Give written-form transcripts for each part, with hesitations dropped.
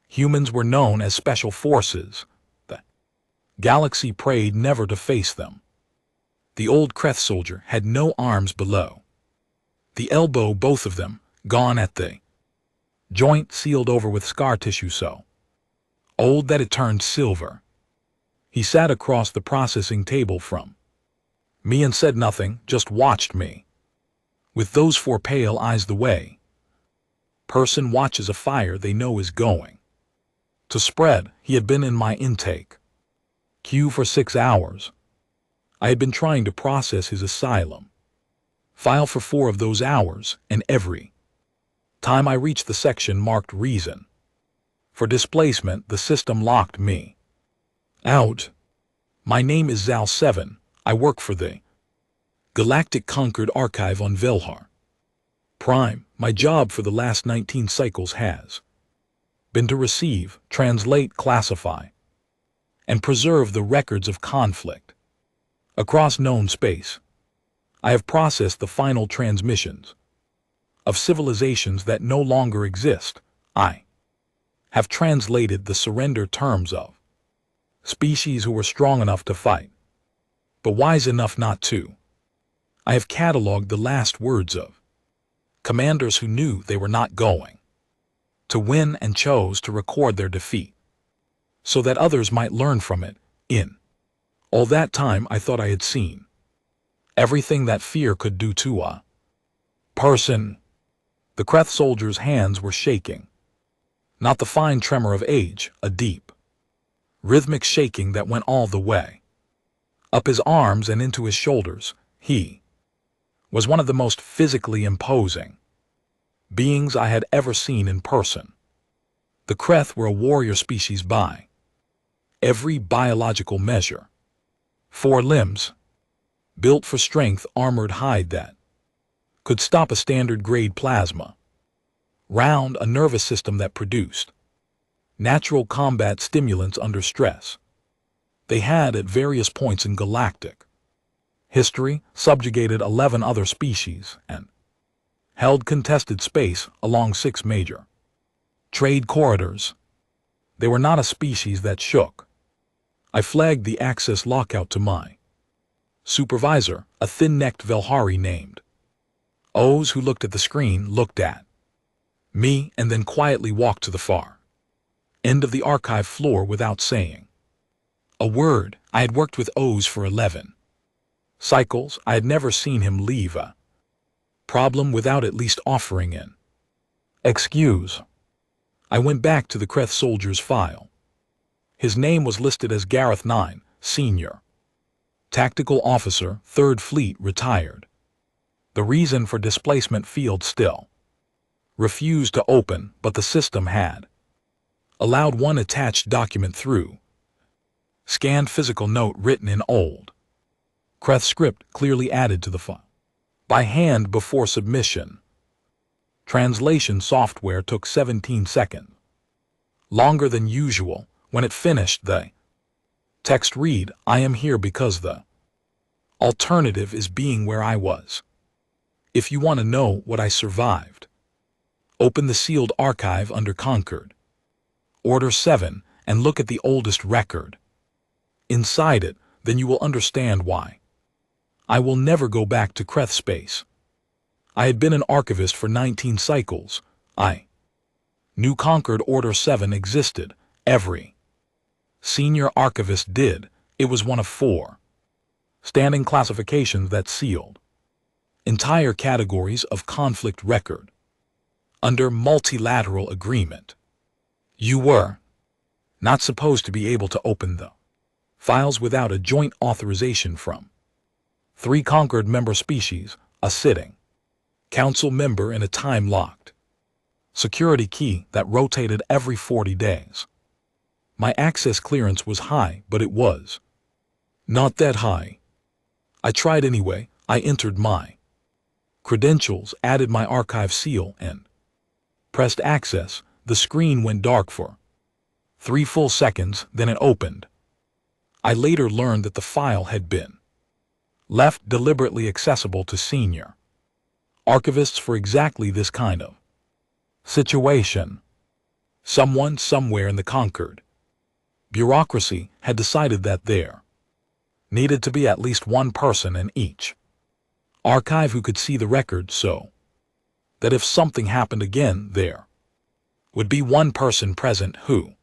Humans were known as special forces. The galaxy prayed never to face them. The old Kreth soldier had no arms below the elbow, both of them gone at the joint, sealed over with scar tissue so old that it turned silver. He sat across the processing table from me and said nothing, just watched me with those four pale eyes. The way person watches a fire they know is going to spread. He had been in my intake queue for 6 hours. I had been trying to process his asylum file for 4 of those hours, and every time I reached the section marked reason for displacement, the system locked me out. My name is Zal 7. I work for the Galactic Concord Archive on Velhar Prime. My job for the last 19 cycles has been to receive, translate, classify, and preserve the records of conflict across known space. I have processed the final transmissions of civilizations that no longer exist. I have translated the surrender terms of species who were strong enough to fight, but wise enough not to. I have cataloged the last words of commanders who knew they were not going to win and chose to record their defeat so that others might learn from it. In all that time, I thought I had seen everything that fear could do to a person. The Kreth soldier's hands were shaking, not the fine tremor of age, a deep, rhythmic shaking that went all the way up his arms and into his shoulders. He was one of the most physically imposing beings I had ever seen in person. The Kreth were a warrior species by every biological measure. 4 limbs, built for strength, armored hide that could stop a standard grade plasma round, a nervous system that produced natural combat stimulants under stress. They had, at various points in galactic history, subjugated 11 other species and held contested space along 6 major trade corridors. They were not a species that shook. I flagged the access lockout to my supervisor, a thin-necked Velhari named Oz, who looked at the screen, looked at me, and then quietly walked to the far end of the archive floor without saying a word. I had worked with Oz for 11 cycles. I had never seen him leave a problem without at least offering an excuse. I went back to the Kreth soldier's file. His name was listed as Gareth 9, Senior Tactical Officer, 3rd Fleet, retired. The reason for displacement field still refused to open, but the system had allowed one attached document through. Scanned physical note written in old Kreth script, clearly added to the file by hand before submission. Translation software took 17 seconds, longer than usual. When it finished, the text read, "I am here because the alternative is being where I was. If you want to know what I survived, open the sealed archive under Concord Order 7 and look at the oldest record inside it, then you will understand why I will never go back to Kreth space." I had been an archivist for 19 cycles. I knew Concord Order 7 existed. Every senior archivist did. It was one of 4 standing classifications that sealed entire categories of conflict record under multilateral agreement. You were not supposed to be able to open the files without a joint authorization from 3 Concord member species, a sitting council member, and a time-locked security key that rotated every 40 days. My access clearance was high, but it was not that high. I tried anyway. I entered my credentials, added my archive seal, and pressed access. The screen went dark for 3 full seconds, then it opened. I later learned that the file had been left deliberately accessible to senior archivists for exactly this kind of situation. Someone somewhere in the conquered bureaucracy had decided that there needed to be at least one person in each archive who could see the record, so that if something happened again, there would be one person present who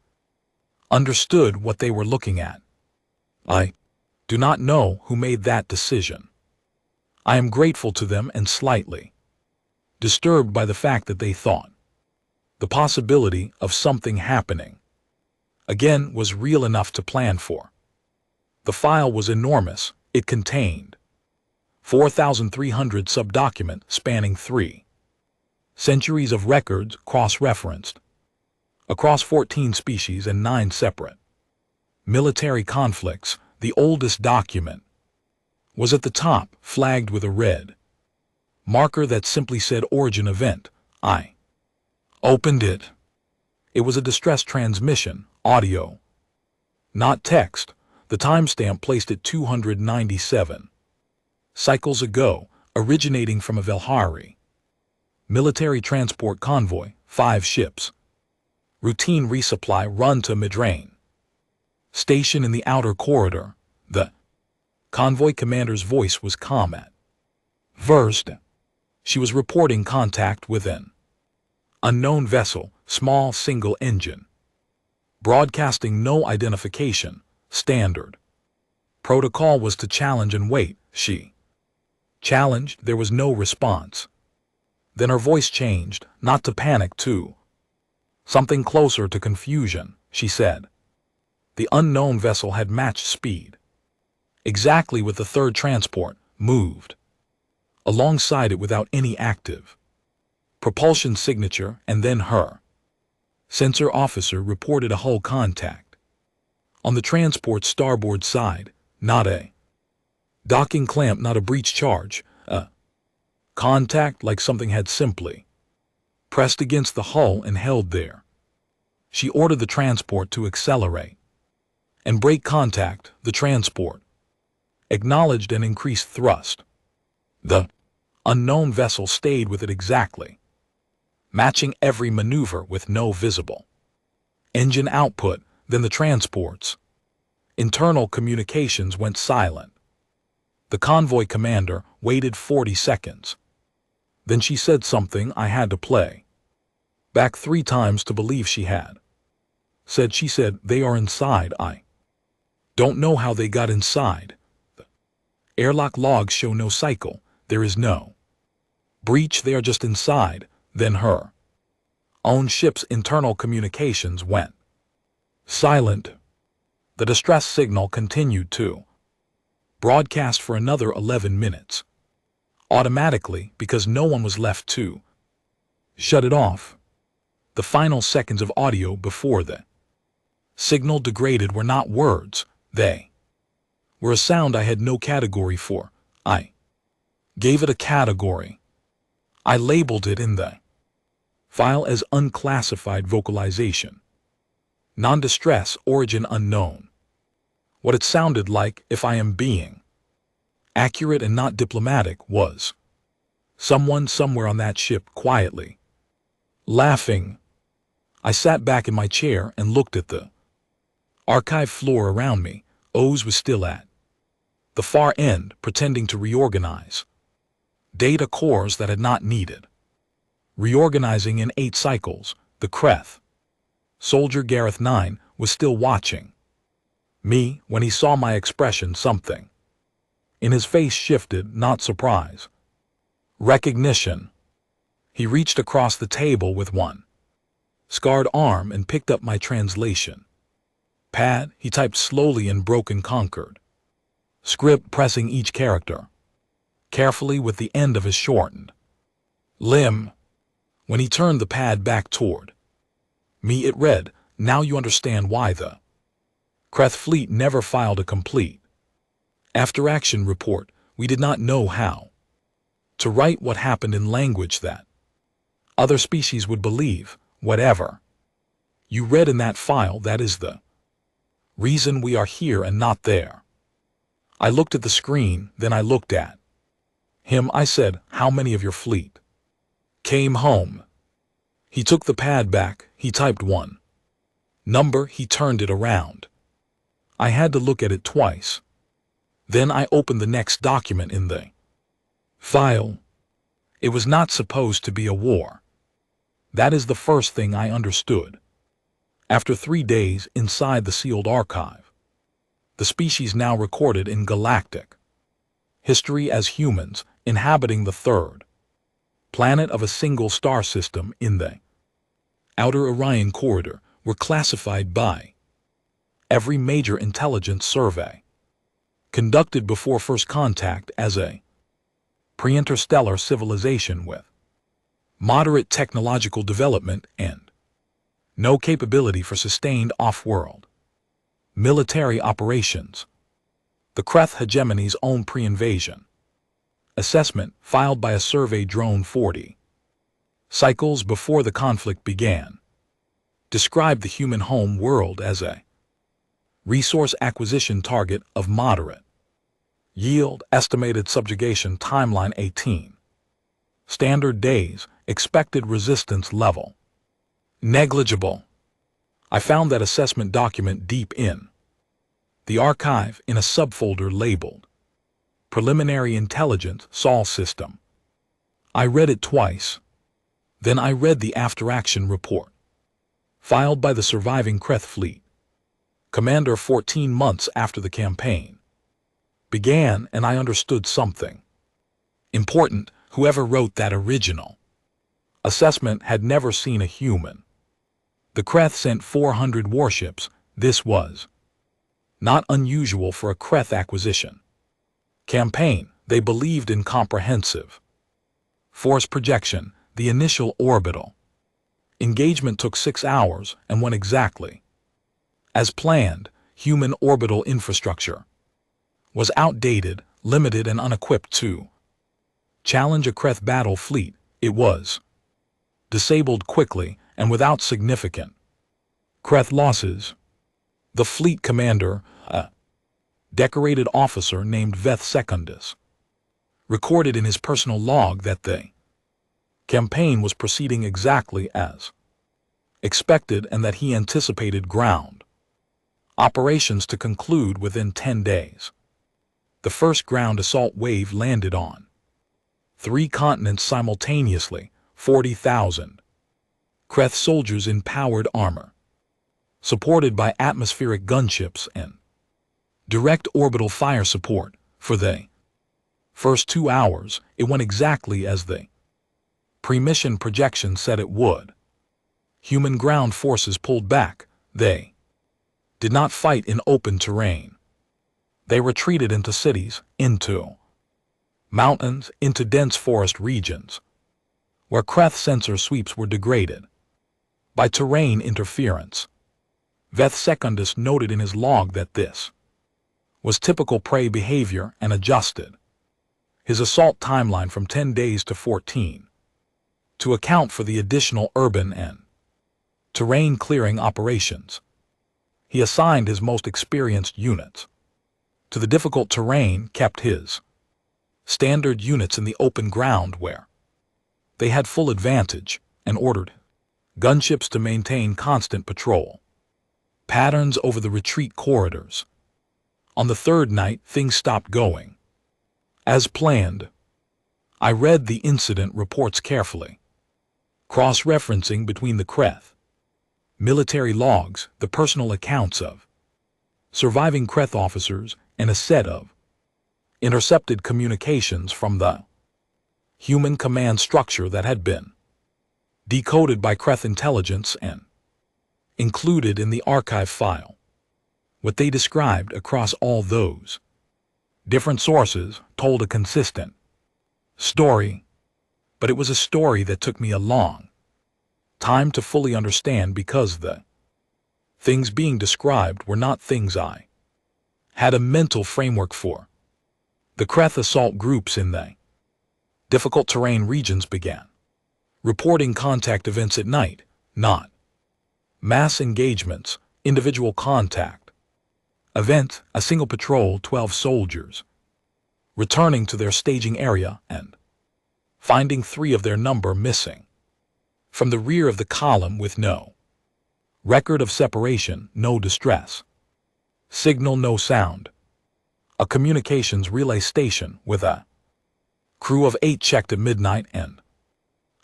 understood what they were looking at. I do not know who made that decision. I am grateful to them and slightly disturbed by the fact that they thought the possibility of something happening again was real enough to plan for. The file was enormous. It contained 4,300 subdocuments spanning 3 centuries of records cross-referenced across 14 species and 9 separate military conflicts. The oldest document was at the top, flagged with a red marker that simply said Origin Event. I opened it. It was a distress transmission, audio, not text. The timestamp placed it 297 cycles ago, originating from a Velhari military transport convoy, 5 ships. Routine resupply run to Midrain station in the outer corridor. The convoy commander's voice was calm at first. She was reporting contact with an unknown vessel, small single engine, broadcasting no identification. Standard protocol was to challenge and wait. She challenged. There was no response. Then her voice changed, not to panic, to something closer to confusion. She said the unknown vessel had matched speed exactly with the third transport, moved alongside it without any active propulsion signature, and then her sensor officer reported a hull contact on the transport's starboard side. Not a docking clamp, not a breach charge, a contact like something had simply pressed against the hull and held there. She ordered the transport to accelerate and break contact. The transport acknowledged and increased thrust. The unknown vessel stayed with it exactly, matching every maneuver with no visible engine output. Then the transport's internal communications went silent. The convoy commander waited 40 seconds. Then she said something I had to play back 3 times to believe she had said. She said, "They are inside. I don't know how they got inside. The airlock logs show no cycle. There is no breach. They are just inside." Then her own ship's internal communications went silent. The distress signal continued to broadcast for another 11 minutes, automatically, because no one was left to shut it off. The final seconds of audio before the signal degraded were not words. They were a sound I had no category for. I gave it a category. I labeled it in the file as unclassified vocalization, non-distress, origin unknown. What it sounded like, if I am being accurate and not diplomatic, was someone somewhere on that ship quietly laughing. I sat back in my chair and looked at the archive floor around me. Oz was still at the far end, pretending to reorganize data cores that had not needed reorganizing in 8 cycles. The Kreth soldier Gareth 9 was still watching me. When he saw my expression, something in his face shifted, not surprise, recognition. He reached across the table with one scarred arm and picked up my translation pad. He typed slowly in broken Concord script, pressing each character carefully with the end of his shortened limb. When he turned the pad back toward me, it read, "Now you understand why the Kreth fleet never filed a complete after-action report. We did not know how to write what happened in language that other species would believe. Whatever you read in that file, that is the reason we are here and not there." I looked at the screen, then I looked at him. I said, "How many of your fleet came home?" He took the pad back, he typed one number, he turned it around. I had to look at it twice. Then I opened the next document in the file. It was not supposed to be a war. That is the first thing I understood. After 3 days inside the sealed archive, the species now recorded in galactic history as humans inhabiting the third planet of a single star system in the Outer Orion Corridor were classified by every major intelligence survey conducted before first contact as a pre-interstellar civilization with moderate technological development and no capability for sustained off-world military operations. The Kreth hegemony's own pre-invasion assessment filed by a survey drone 40 cycles before the conflict began described the human home world as a resource acquisition target of moderate yield. Estimated subjugation timeline 18 standard days. Expected resistance level negligible. I found that assessment document deep in the archive in a subfolder labeled Preliminary Intelligence Sol System. I read it twice. Then I read the after-action report filed by the surviving Kreth fleet commander 14 months after the campaign began, and I understood something important. Whoever wrote that original assessment had never seen a human. The Kreth sent 400 warships. This was not unusual for a Kreth acquisition campaign. They believed in comprehensive force projection. The initial orbital engagement took 6 hours and went exactly as planned. Human orbital infrastructure was outdated, limited, and unequipped to challenge a Kreth battle fleet. It was disabled quickly and without significant Kreth losses. The fleet commander, a decorated officer named Veth Secundus, recorded in his personal log that the campaign was proceeding exactly as expected and that he anticipated ground operations to conclude within 10 days. The first ground assault wave landed on 3 continents simultaneously. 40,000 Kreth soldiers in powered armor, supported by atmospheric gunships and direct orbital fire support. For the first 2 hours, it went exactly as the pre-mission projection said it would. Human ground forces pulled back. They did not fight in open terrain. They retreated into cities, into mountains, into dense forest regions, where Kreth sensor sweeps were degraded by terrain interference. Veth Secundus noted in his log that this was typical prey behavior and adjusted his assault timeline from 10 days to 14 to account for the additional urban and terrain clearing operations. He assigned his most experienced units to the difficult terrain, kept his standard units in the open ground where they had full advantage, and ordered gunships to maintain constant patrol patterns over the retreat corridors. On the 3rd night, things stopped going as planned. I read the incident reports carefully, cross-referencing between the Kreth military logs, the personal accounts of surviving Kreth officers, and a set of intercepted communications from the human command structure that had been decoded by Kreth intelligence and included in the archive file. What they described across all those different sources told a consistent story, but it was a story that took me a long time to fully understand because the things being described were not things I had a mental framework for. The Kreth assault groups in the difficult terrain regions began reporting contact events at night, not mass engagements. Individual contact event, a single patrol, 12 soldiers returning to their staging area and finding 3 of their number missing. From the rear of the column with no record of separation, no distress. Signal, no sound. A communications relay station with a crew of 8 checked at midnight and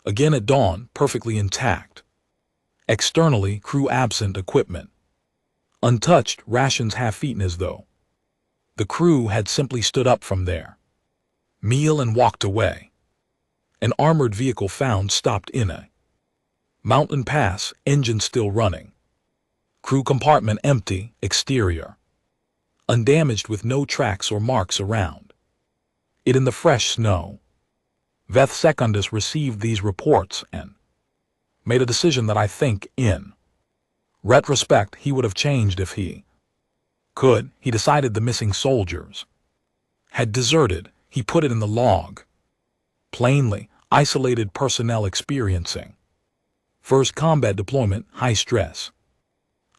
again at dawn, perfectly intact. Externally, crew absent, equipment untouched, rations half-eaten as though the crew had simply stood up from their meal and walked away. An armored vehicle found stopped in a mountain pass, engine still running. Crew compartment empty, exterior undamaged with no tracks or marks around it in the fresh snow. Veth Secundus received these reports and made a decision that I think, in retrospect, he would have changed if he could. He decided the missing soldiers had deserted. He put it in the log. Plainly, isolated personnel experiencing first combat deployment, high stress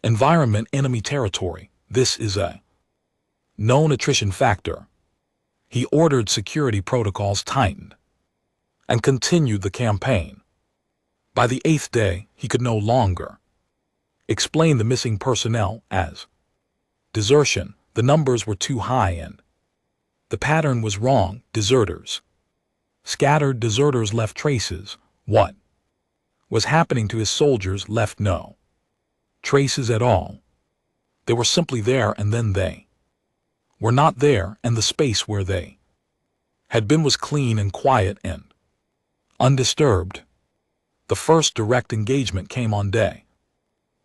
environment, enemy territory. This is a known attrition factor. He ordered security protocols tightened and continued the campaign. By the 8th day, he could no longer explain the missing personnel as desertion. The numbers were too high and the pattern was wrong. Deserters scattered. Deserters left traces. What was happening to his soldiers left no traces at all. They were simply there and then they were not there, and the space where they had been was clean and quiet and undisturbed. The first direct engagement came on day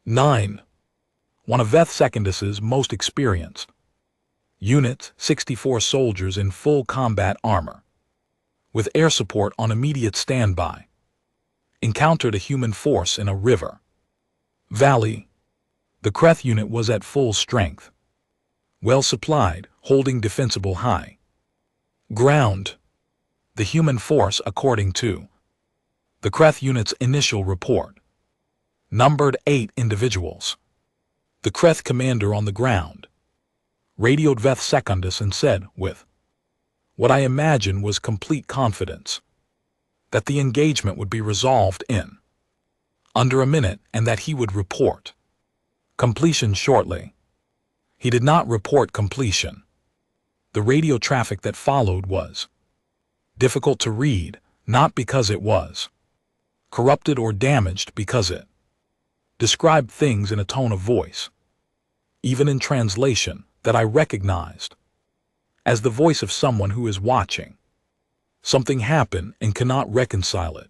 9. One of Veth Secundus's most experienced units, 64 soldiers in full combat armor, with air support on immediate standby, encountered a human force in a river valley. The Kreth unit was at full strength, well supplied, holding defensible high ground. The human force, according to the Kreth unit's initial report, numbered 8 individuals. The Kreth commander on the ground radioed Veth Secundus and said, with what I imagine was complete confidence, that the engagement would be resolved in under a minute and that he would report completion shortly. He did not report completion. The radio traffic that followed was difficult to read, not because it was corrupted or damaged, because it described things in a tone of voice, even in translation, that I recognized as the voice of someone who is watching something happen and cannot reconcile it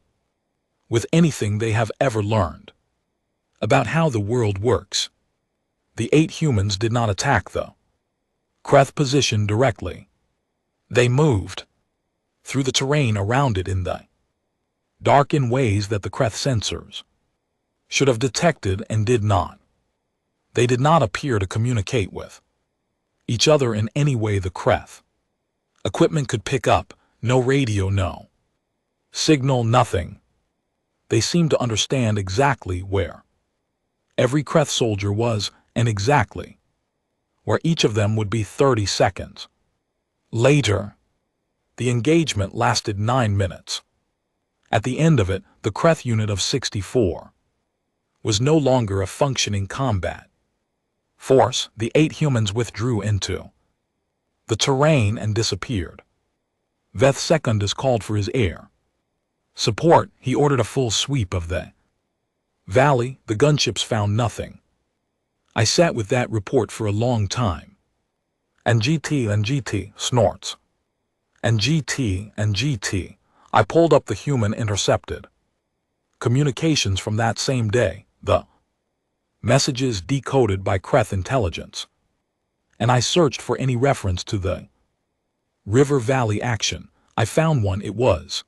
with anything they have ever learned about how the world works. The 8 humans did not attack the Kreth position directly. They moved through the terrain around it in the dark in ways that the Kreth sensors should have detected and did not. They did not appear to communicate with each other in any way the Kreth equipment could pick up. No radio, no signal, nothing. They seemed to understand exactly where every Kreth soldier was and exactly where each of them would be 30 seconds later. The engagement lasted 9 minutes. At the end of it, the Kreth unit of 64 was no longer a functioning combat force. The 8 humans withdrew into the terrain and disappeared. Veth Secundus called for his air support. He ordered a full sweep of the valley. The gunships found nothing. I sat with that report for a long time. And GT snorts. And GT. I pulled up the human intercepted communications from that same day, the messages decoded by Kreth intelligence, and I searched for any reference to the River Valley action. I found one. It was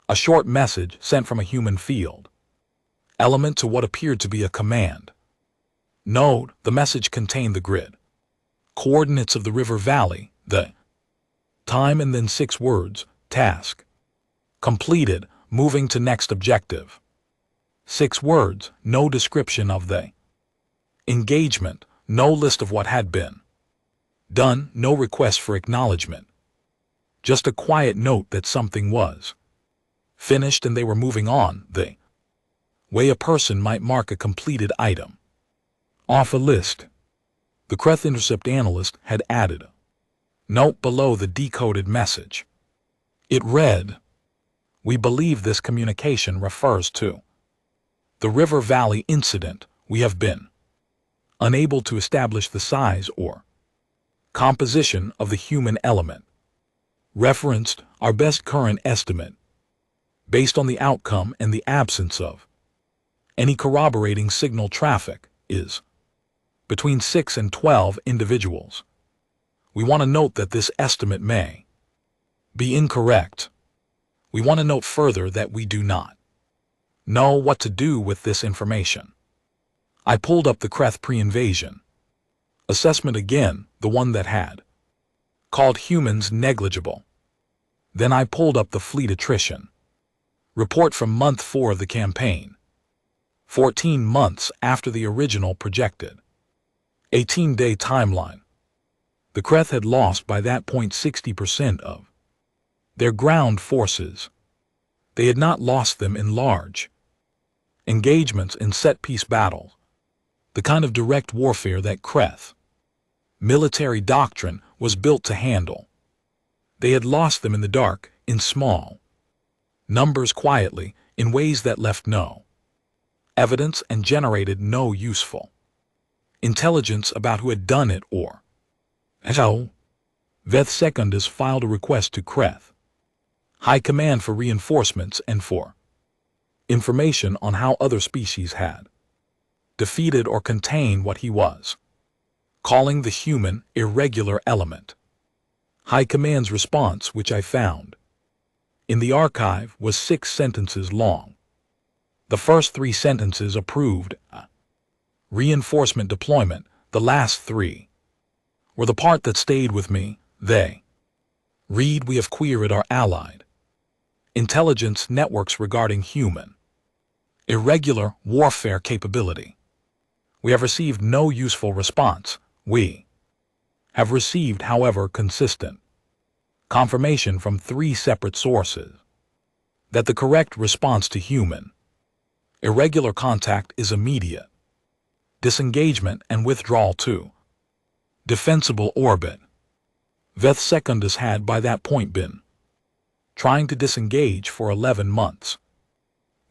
a short message sent from a human field element to what appeared to be a command node. The message contained the grid coordinates of the river valley, the time, and then 6 words: task completed, moving to next objective. 6 words, no description of the engagement, no list of what had been done, no request for acknowledgement. Just a quiet note that something was finished and they were moving on. The way a person might mark a completed item. Off a list. The Kreth Intercept analyst had added a note below the decoded message. It read, "We believe this communication refers to the River Valley incident. We have been unable to establish the size or composition of the human element. Referenced our best current estimate, based on the outcome and the absence of any corroborating signal traffic, is between 6 and 12 individuals. We want to note that this estimate may be incorrect. We want to note further that we do not know what to do with this information." I pulled up the Kreth pre-invasion assessment again, the one that had called humans negligible. Then I pulled up the fleet attrition report from month 4 of the campaign, 14 months after the original projected 18-day timeline. The Kreth had lost by that point 60% of their ground forces. They had not lost them in large engagements in set-piece battles, the kind of direct warfare that Kreth military doctrine was built to handle. They had lost them in the dark, in small numbers, quietly, in ways that left no evidence and generated no useful intelligence about who had done it or how. Veth Secundus filed a request to Kreth High Command for reinforcements and for information on how other species had defeated or contained what he was calling the human irregular element. High Command's response, which I found in the archive, was 6 sentences long. The first 3 sentences approved reinforcement deployment. The last 3 were the part that stayed with me. They read, "We have queried our allied intelligence networks regarding human irregular warfare capability. We have received no useful response. We have received, however, consistent confirmation from 3 separate sources that the correct response to human irregular contact is immediate disengagement and withdrawal to defensible orbit." Veth Secundus had by that point been trying to disengage for 11 months.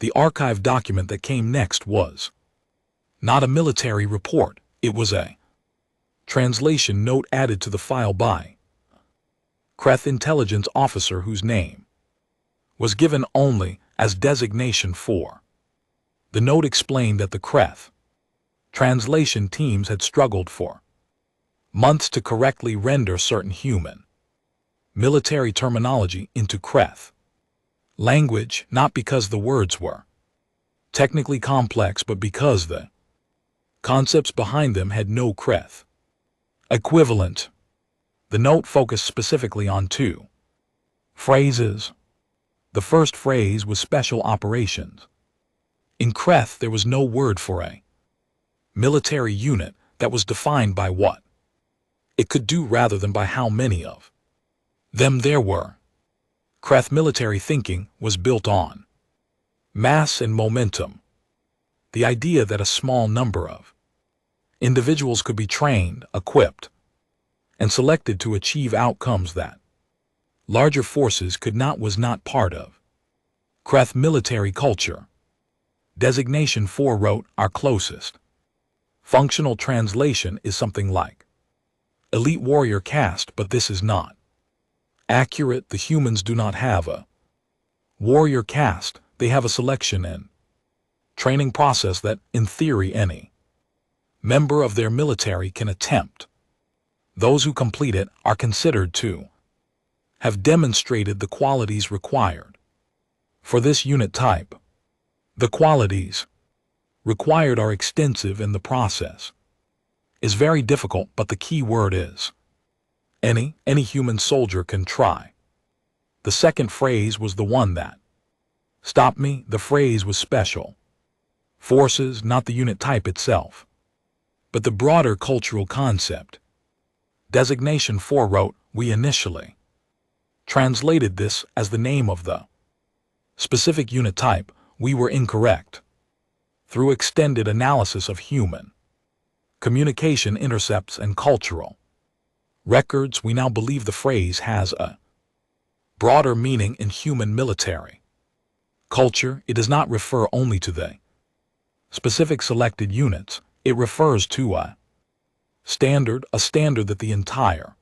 The archive document that came next was not a military report, it was a translation note added to the file by Kreth intelligence officer whose name was given only as designation 4. The note explained that the Kreth translation teams had struggled for months to correctly render certain human military terminology into Kreth language, not because the words were technically complex, but because the concepts behind them had no Kreth equivalent. The note focused specifically on 2 phrases. The first phrase was special operations. In Kreth, there was no word for a military unit that was defined by what it could do rather than by how many of them there were. Kreth military thinking was built on mass and momentum. The idea that a small number of individuals could be trained, equipped, and selected to achieve outcomes that larger forces could not was not part of Kreth military culture. Designation 4 wrote, "Our closest functional translation is something like elite warrior caste, but this is not accurate. The humans do not have a warrior caste, they have a selection and training process that, in theory, any member of their military can attempt. Those who complete it are considered to have demonstrated the qualities required for this unit type. The qualities required are extensive and the process is very difficult, but the key word is any human soldier can try." The second phrase was the one that stopped me. The phrase was special forces, not the unit type itself, but the broader cultural concept. Designation 4 wrote, "We initially translated this as the name of the specific unit type. We were incorrect. through extended analysis of human communication intercepts and cultural records, we now believe the phrase has a broader meaning in human military culture. It does not refer only to the specific selected units. It refers to a standard that the entire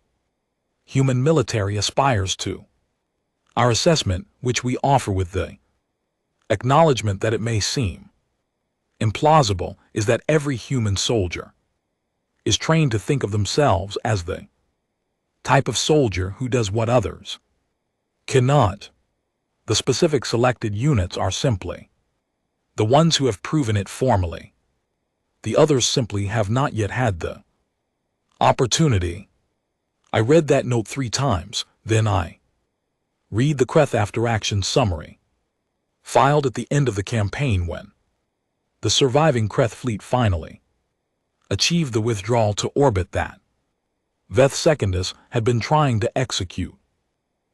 human military aspires to. Our assessment, which we offer with the acknowledgement that it may seem implausible, is that every human soldier is trained to think of themselves as the type of soldier who does what others cannot. The specific selected units are simply the ones who have proven it formally. The others simply have not yet had the opportunity. I read that note 3 times, then I read the Kreth after action summary, filed at the end of the campaign when the surviving Kreth fleet finally achieved the withdrawal to orbit that Veth Secundus had been trying to execute.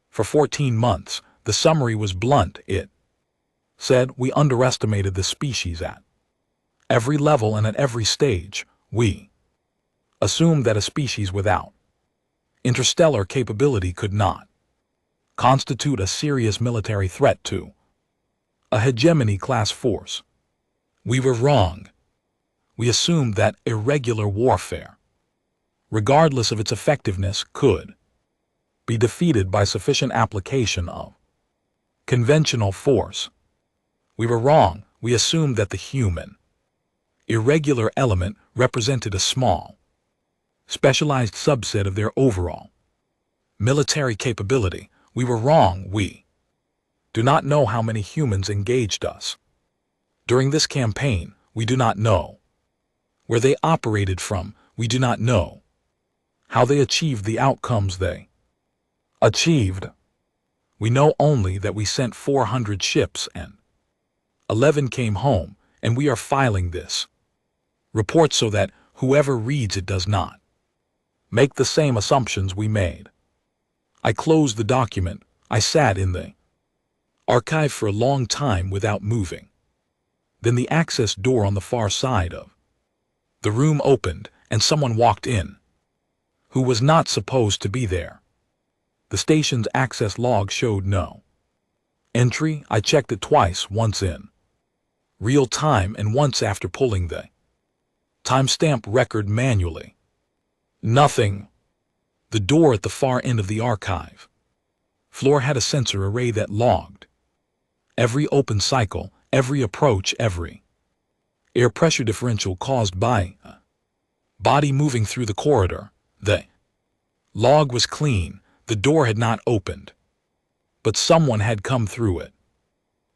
For 14 months, the summary was blunt. It said we underestimated the species at every level and at every stage. We assumed that a species without interstellar capability could not constitute a serious military threat to a hegemony-class force. We were wrong. We assumed that irregular warfare, regardless of its effectiveness, could be defeated by sufficient application of conventional force. We were wrong. We assumed that the human irregular element represented a small, specialized subset of their overall military capability. We were wrong. We do not know how many humans engaged us during this campaign. We do not know where they operated from. We do not know how they achieved the outcomes they achieved. We know only that we sent 400 ships and 11 came home, and we are filing this report so that whoever reads it does not make the same assumptions we made. I closed the document. I sat in the archive for a long time without moving. Then the access door on the far side of the room opened, and someone walked in who was not supposed to be there. The station's access log showed no entry. I checked it twice, once in real time and once after pulling the timestamp record manually. Nothing. The door at the far end of the archive floor had a sensor array that logged every open cycle, every approach, every air pressure differential caused by a body moving through the corridor. The log was clean. The door had not opened, but someone had come through it.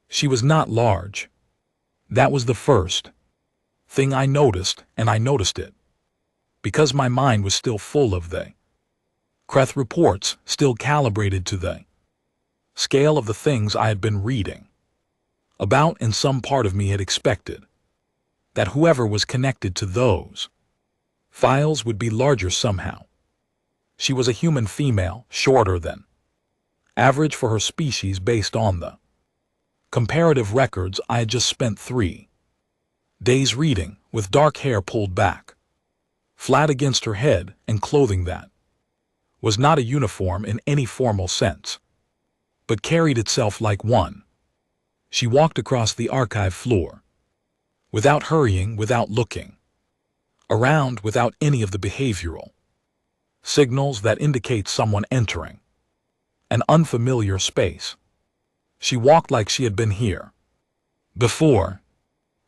She was not large. That was the first thing I noticed, and I noticed it because my mind was still full of the Kreth reports, still calibrated to the scale of the things I had been reading about, and some part of me had expected that whoever was connected to those files would be larger somehow. She was a human female, shorter than average for her species based on the comparative records I had just spent 3 days reading, with dark hair pulled back flat against her head and clothing that was not a uniform in any formal sense, but carried itself like one. She walked across the archive floor, without hurrying, without looking around, without any of the behavioral signals that indicate someone entering an unfamiliar space. She walked like she had been here before.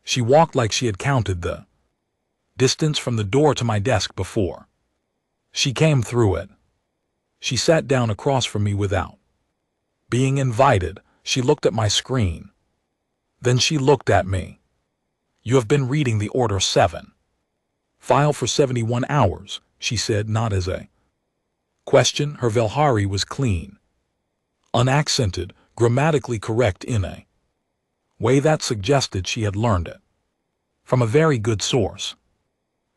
She walked like she had counted the distance from the door to my desk before she came through it. She sat down across from me without being invited. She looked at my screen. Then she looked at me. "You have been reading the Order 7 file for 71 hours, she said, not as a question. Her Velhari was clean, unaccented, grammatically correct in a way that suggested she had learned it from a very good source.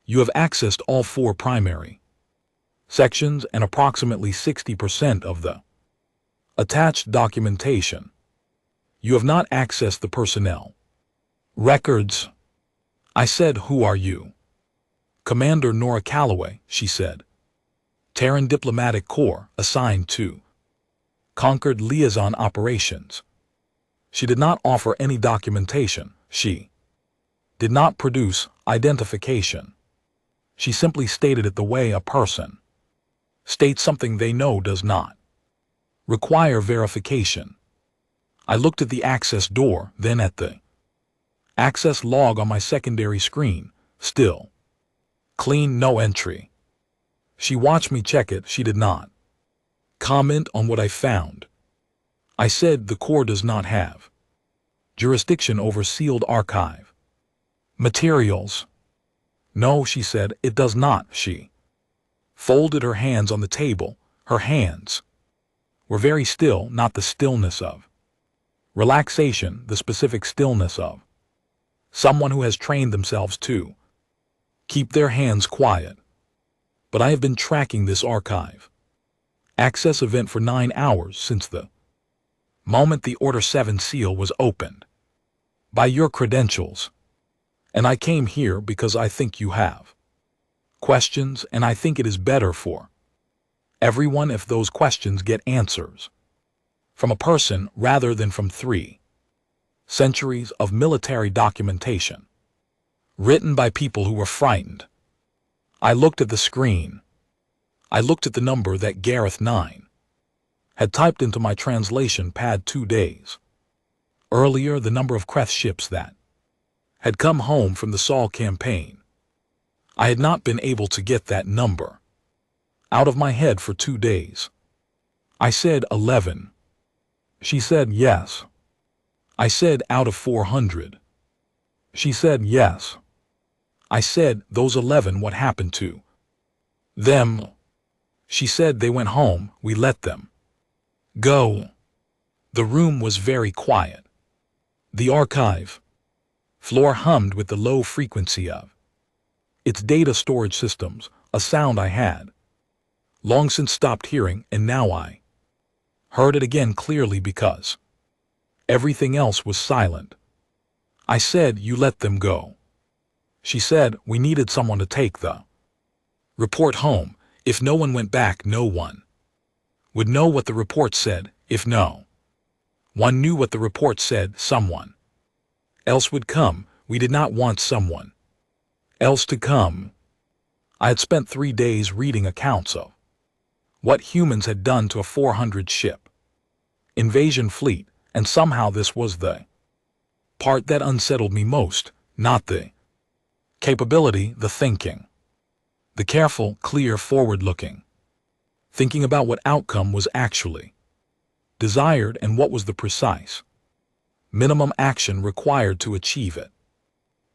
You have accessed all 4 primary sections and approximately 60% of the attached documentation. You have not accessed the personnel records. I said, "Who are you?" "Commander Nora Calloway," she said. "Terran Diplomatic Corps, assigned to Concord Liaison Operations." She did not offer any documentation. She did not produce identification. She simply stated it the way a person states something they know does not require verification. I looked at the access door, then at the access log on my secondary screen. Still clean, no entry. She watched me check it. She did not comment on what I found. I said, "The Corps does not have jurisdiction over sealed archive materials." "No," she said, "it does not." She folded her hands on the table. Her hands were very still, not the stillness of relaxation, the specific stillness of someone who has trained themselves to keep their hands quiet. "But I have been tracking this archive access event for 9 hours since the moment the Order 7 seal was opened by your credentials. And I came here because I think you have questions, and I think it is better for everyone if those questions get answers from a person rather than from 3 centuries of military documentation written by people who were frightened." I looked at the screen. I looked at the number that Gareth 9 had typed into my translation pad 2 days earlier, the number of Kreth ships that had come home from the Sol campaign. I had not been able to get that number out of my head for 2 days. I said, 11. She said, "Yes." I said, "Out of 400. She said, "Yes." I said, "Those 11, what happened to them?" She said, "They went home, we let them go." The room was very quiet. The archive floor hummed with the low frequency of its data storage systems, a sound I had long since stopped hearing, and now I heard it again clearly because everything else was silent. I said, "You let them go." She said, "We needed someone to take the report home. If no one went back, no one would know what the report said. If no one knew what the report said, someone else would come. We did not want someone else to come." I had spent 3 days reading accounts of what humans had done to a 400-ship invasion fleet, and somehow this was the part that unsettled me most, not the capability, the thinking, the careful, clear, forward-looking, thinking about what outcome was actually desired and what was the precise minimum action required to achieve it.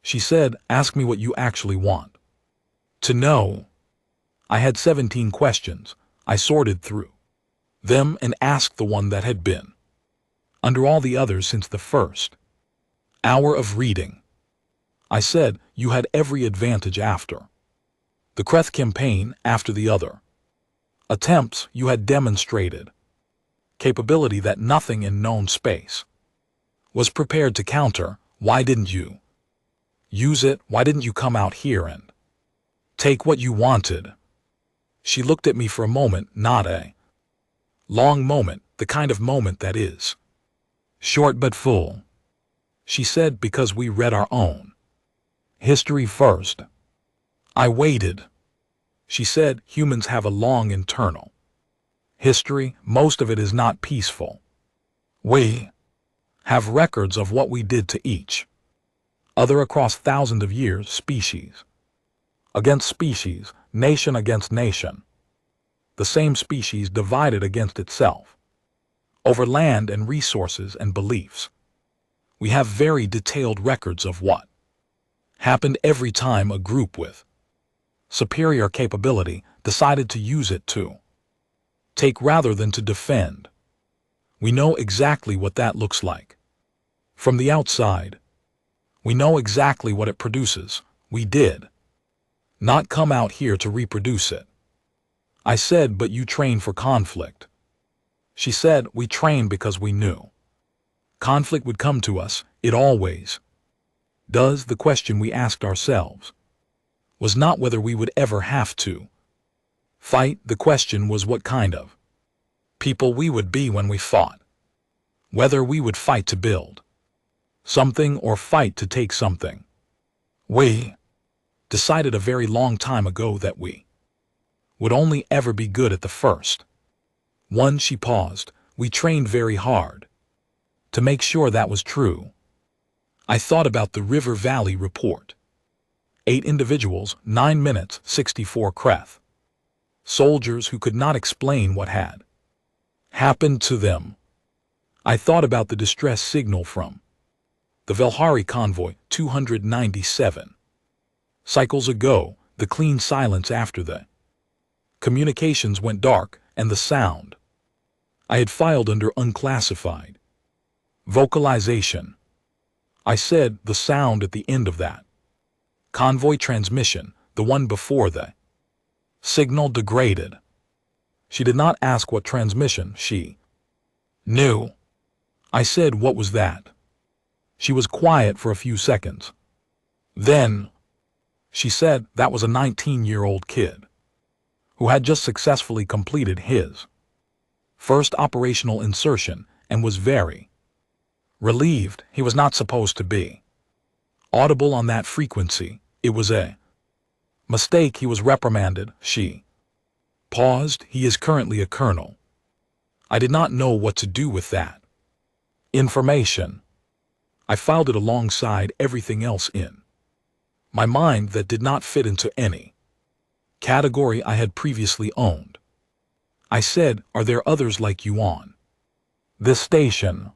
She said, "Ask me what you actually want to know." I had 17 questions. I sorted through them and asked the one that had been under all the others since the first hour of reading. I said, "You had every advantage after the Kreth campaign, after the other attempts. You had demonstrated capability that nothing in known space was prepared to counter. Why didn't you use it? Why didn't you come out here and take what you wanted?" She looked at me for a moment, not a long moment, the kind of moment that is short but full. She said, "Because we read our own history first." I waited. She said, "Humans have a long internal history. Most of it is not peaceful. We have records of what we did to each other across thousands of years, species against species, nation against nation. The same species divided against itself over land and resources and beliefs. We have very detailed records of what happened every time a group with superior capability decided to use it to take rather than to defend. We know exactly what that looks like. From the outside, we know exactly what it produces. We did not come out here to reproduce it." I said, "But you train for conflict." She said, "We trained because we knew conflict would come to us. It always The question we asked ourselves was not whether we would ever have to fight. The question was what kind of people we would be when we fought. Whether we would fight to build something or fight to take something. We decided a very long time ago that we would only ever be good at the first one. She paused. We trained very hard to make sure that was true. I thought about the River Valley report. 8 individuals, 9 minutes, 64 Kreth. Soldiers who could not explain what had happened to them. I thought about the distress signal from the Velhari convoy, 297 cycles ago, the clean silence after the communications went dark, and the sound I had filed under unclassified vocalization. I said the sound at the end of that convoy transmission, the one before the signal degraded. She did not ask what transmission. She knew. I said, what was that? She was quiet for a few seconds. Then she said that was a 19-year-old kid who had just successfully completed his first operational insertion and was very relieved. He was not supposed to be audible on that frequency. It was a mistake. He was reprimanded. She paused. He is currently a colonel. I did not know what to do with that information. I filed it alongside everything else in my mind that did not fit into any category I had previously owned. I said, are there others like you on this station?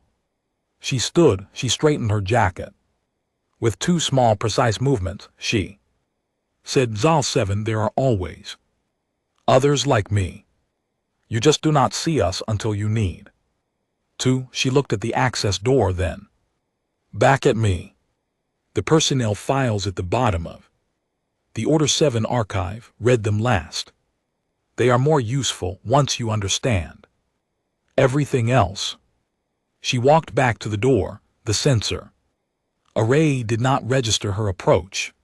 She stood. She straightened her jacket. With 2 small, precise movements, she said, Zal 7, there are always others like me. You just do not see us until you need to. She looked at the access door, then back at me. The personnel files at the bottom of the Order 7 archive, read them last. They are more useful once you understand everything else. She walked back to the door. The sensor array did not register her approach.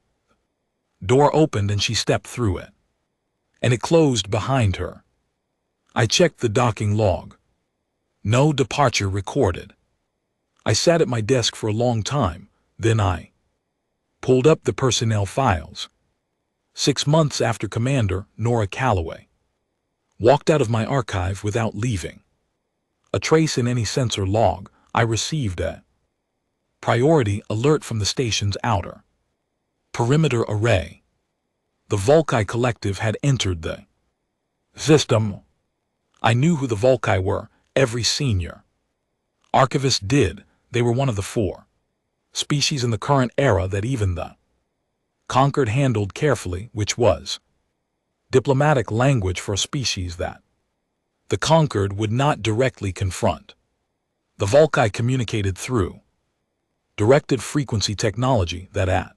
Door opened and she stepped through it, and it closed behind her. I checked the docking log. No departure recorded. I sat at my desk for a long time. Then I pulled up the personnel files. 6 months after Commander Nora Calloway walked out of my archive without leaving a trace in any sensor log, I received a priority alert from the station's outer perimeter array. The Volkai Collective had entered the system. I knew who the Volkai were. Every senior archivist did. They were one of the 4 species in the current era that even the Conquered handled carefully, which was diplomatic language for a species that the Conquered would not directly confront. The Volkai communicated through directed frequency technology that at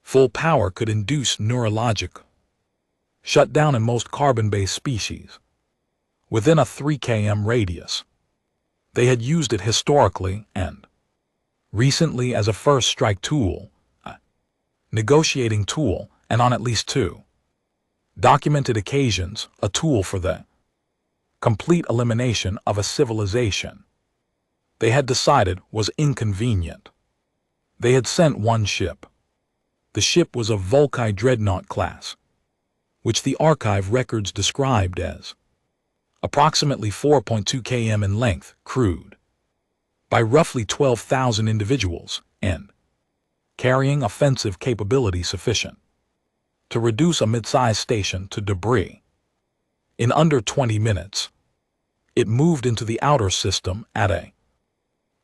full power could induce neurologic shutdown in most carbon-based species within a 3 km radius. They had used it historically and recently as a first strike tool, a negotiating tool, and on at least 2 documented occasions, a tool for the complete elimination of a civilization they had decided was inconvenient. They had sent 1 ship. The ship was of Volkai Dreadnought class, which the archive records described as approximately 4.2 km in length, crewed by roughly 12,000 individuals, and carrying offensive capability sufficient to reduce a mid-sized station to debris. In under 20 minutes, it moved into the outer system at a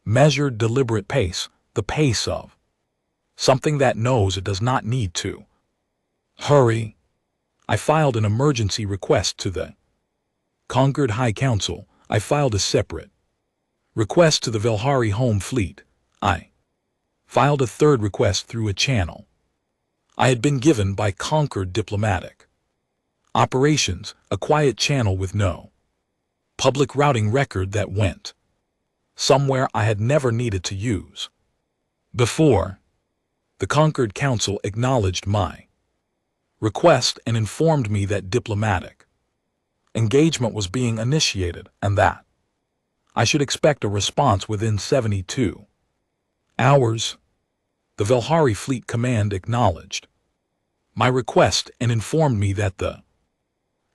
measured, deliberate pace, the pace of something that knows it does not need to hurry. I filed an emergency request to the Conquered High Council. I filed a separate request to the Velhari Home Fleet. I filed a 3rd request through a channel I had been given by Conquered Diplomatic Operations, a quiet channel with no public routing record that went somewhere I had never needed to use before. The Concord Council acknowledged my request and informed me that diplomatic engagement was being initiated and that I should expect a response within 72 hours. The Velhari Fleet Command acknowledged my request and informed me that the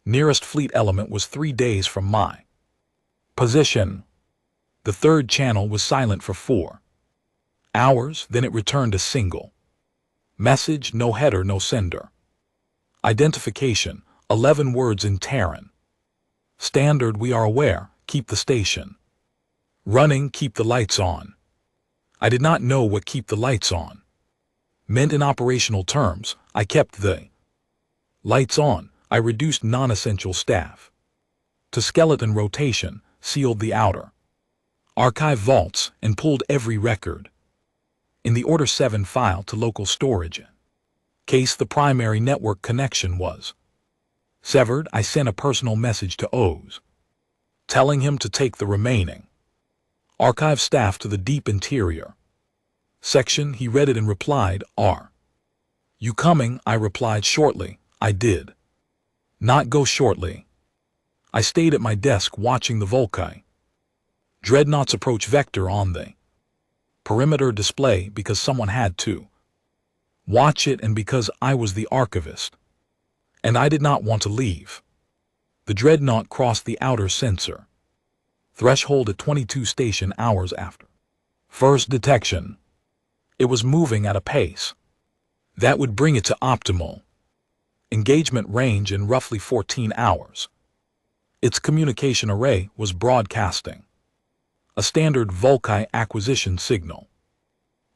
nearest fleet element was 3 days from my position. The third channel was silent for 4 hours, then it returned a single message, no header, no sender. Identification, 11 words in Terran. Standard, we are aware, keep the station running, keep the lights on. I did not know what keep the lights on meant in operational terms. I kept the lights on. I reduced non-essential staff to skeleton rotation, sealed the outer archive vaults, and pulled every record in the Order 7 file to local storage. In case the primary network connection was severed, I sent a personal message to Oz, telling him to take the remaining archive staff to the deep interior section. He read it and replied, "Are you coming?" I replied shortly, "I did not go shortly." I stayed at my desk watching the Volkai Dreadnought's approach vector on the perimeter display because someone had to watch it and because I was the archivist and I did not want to leave. The Dreadnought crossed the outer sensor threshold at 22 station hours after first detection. It was moving at a pace that would bring it to optimal engagement range in roughly 14 hours. Its communication array was broadcasting a standard Volkai acquisition signal,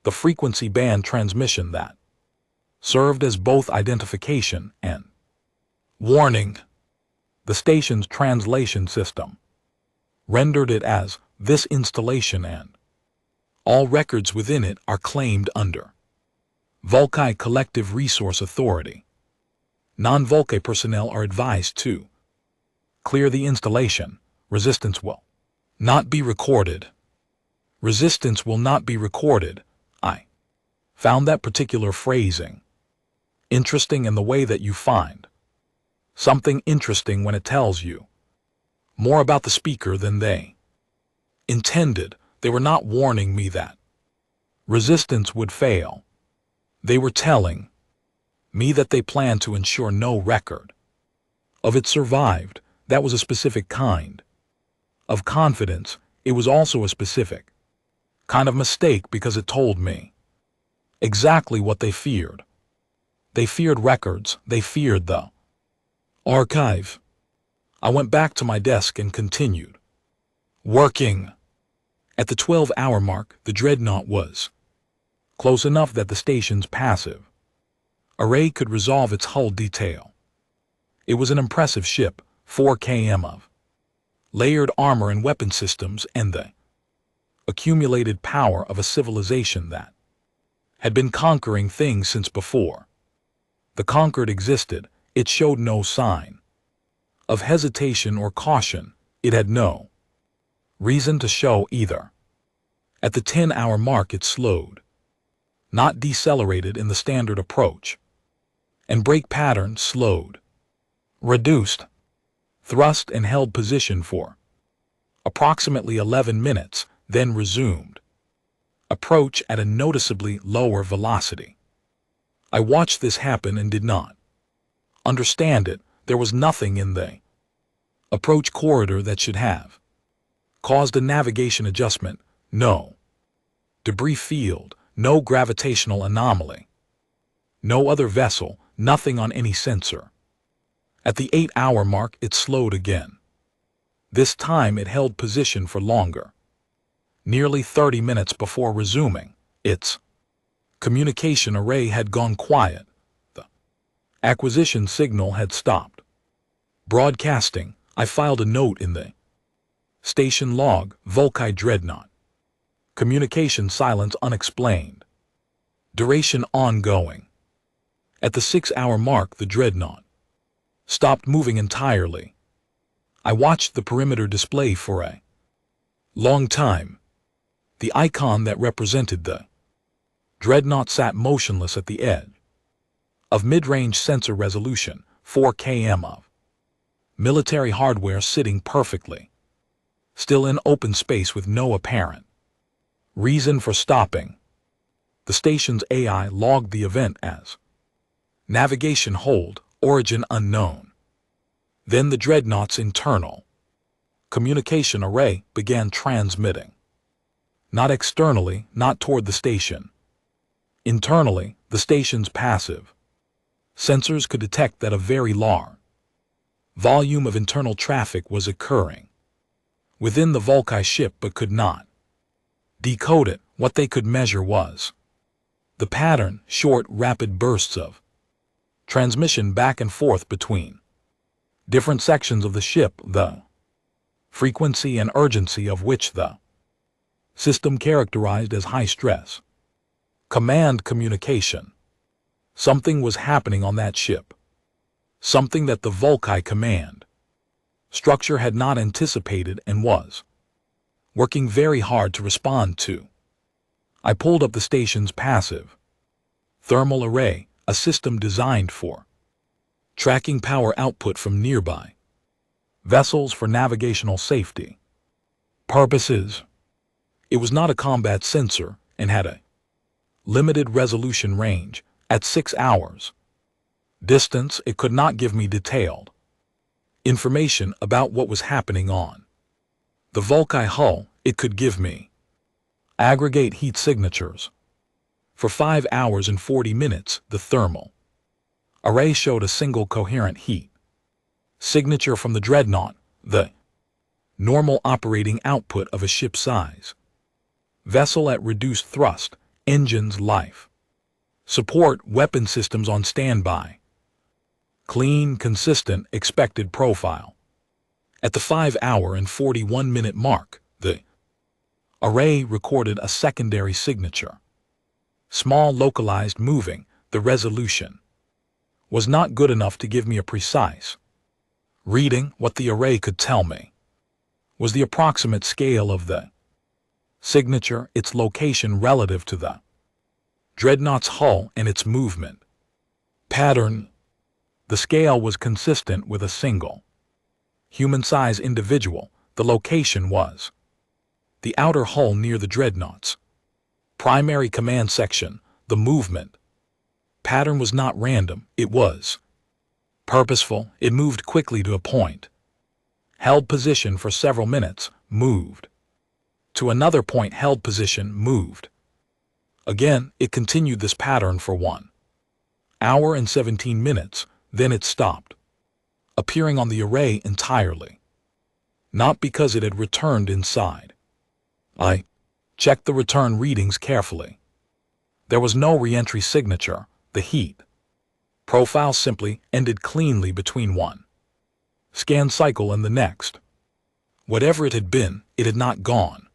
the frequency band transmission that served as both identification and warning. The station's translation system rendered it as this installation and all records within it are claimed under Volkai Collective Resource Authority. Non-Volkai personnel are advised to clear the installation. Resistance will not be recorded. Resistance will not be recorded. I found that particular phrasing interesting in the way that you find something interesting when it tells you more about the speaker than they intended. They were not warning me that resistance would fail. They were telling me that they planned to ensure no record of it survived. That was a specific kind of confidence. It was also a specific kind of mistake because it told me exactly what they feared. They feared records. They feared the archive. I went back to my desk and continued working. At the 12-hour mark, the Dreadnought was close enough that the station's passive array could resolve its hull detail. It was an impressive ship, 4 km of layered armor and weapon systems, and the accumulated power of a civilization that had been conquering things since before the conquered existed. It showed no sign of hesitation or caution. It had no reason to show either. At the 10-hour mark it slowed, not decelerated in the standard approach, and brake pattern slowed, reduced thrust and held position for approximately 11 minutes, then resumed approach at a noticeably lower velocity. I watched this happen and did not understand it. There was nothing in the approach corridor that should have caused a navigation adjustment. No debris field, no gravitational anomaly, no other vessel, nothing on any sensor. At the 8-hour mark it slowed again. This time it held position for longer, nearly 30 minutes before resuming. Its communication array had gone quiet. The acquisition signal had stopped broadcasting. I filed a note in the station log, Volkai Dreadnought. Communication silence unexplained. Duration ongoing. At the 6-hour mark the Dreadnought stopped moving entirely. I watched the perimeter display for a long time. The icon that represented the Dreadnought sat motionless at the edge of mid-range sensor resolution, 4 km of military hardware sitting perfectly still in open space with no apparent reason for stopping. The station's AI logged the event as navigation hold, origin unknown. Then the Dreadnought's internal communication array began transmitting. Not externally, not toward the station. Internally, the station's passive sensors could detect that a very large volume of internal traffic was occurring within the Volkite ship, but could not decode it. What they could measure was the pattern, short, rapid bursts of transmission back and forth between different sections of the ship, the frequency and urgency of which the system characterized as high stress. Command communication. Something was happening on that ship. Something that the Volkite command structure had not anticipated and was working very hard to respond to. I pulled up the station's passive thermal array, a system designed for tracking power output from nearby vessels for navigational safety purposes. It was not a combat sensor and had a limited resolution range. At 6 hours distance, it could not give me detailed information about what was happening on the Volkite hull. It could give me aggregate heat signatures. For 5 hours and 40 minutes, the thermal array showed a single coherent heat signature from the Dreadnought, the normal operating output of a ship-size vessel at reduced thrust, engines life support, weapon systems on standby. Clean, consistent, expected profile. At the 5-hour and 41-minute mark, the array recorded a secondary signature. Small, localized, moving. The resolution was not good enough to give me a precise reading. What the array could tell me was the approximate scale of the signature, its location relative to the Dreadnought's hull and its movement pattern. The scale was consistent with a single human-sized individual. The location was the outer hull near the Dreadnought's primary command section. The movement pattern was not random, it was purposeful. It moved quickly to a point, held position for several minutes, moved to another point, held position, moved again. It continued this pattern for 1 hour and 17 minutes, then it stopped appearing on the array entirely. Not because it had returned inside. I checked the return readings carefully. There was no re-entry signature. The heat profile simply ended cleanly between one scan cycle and the next. Whatever it had been, it had not gone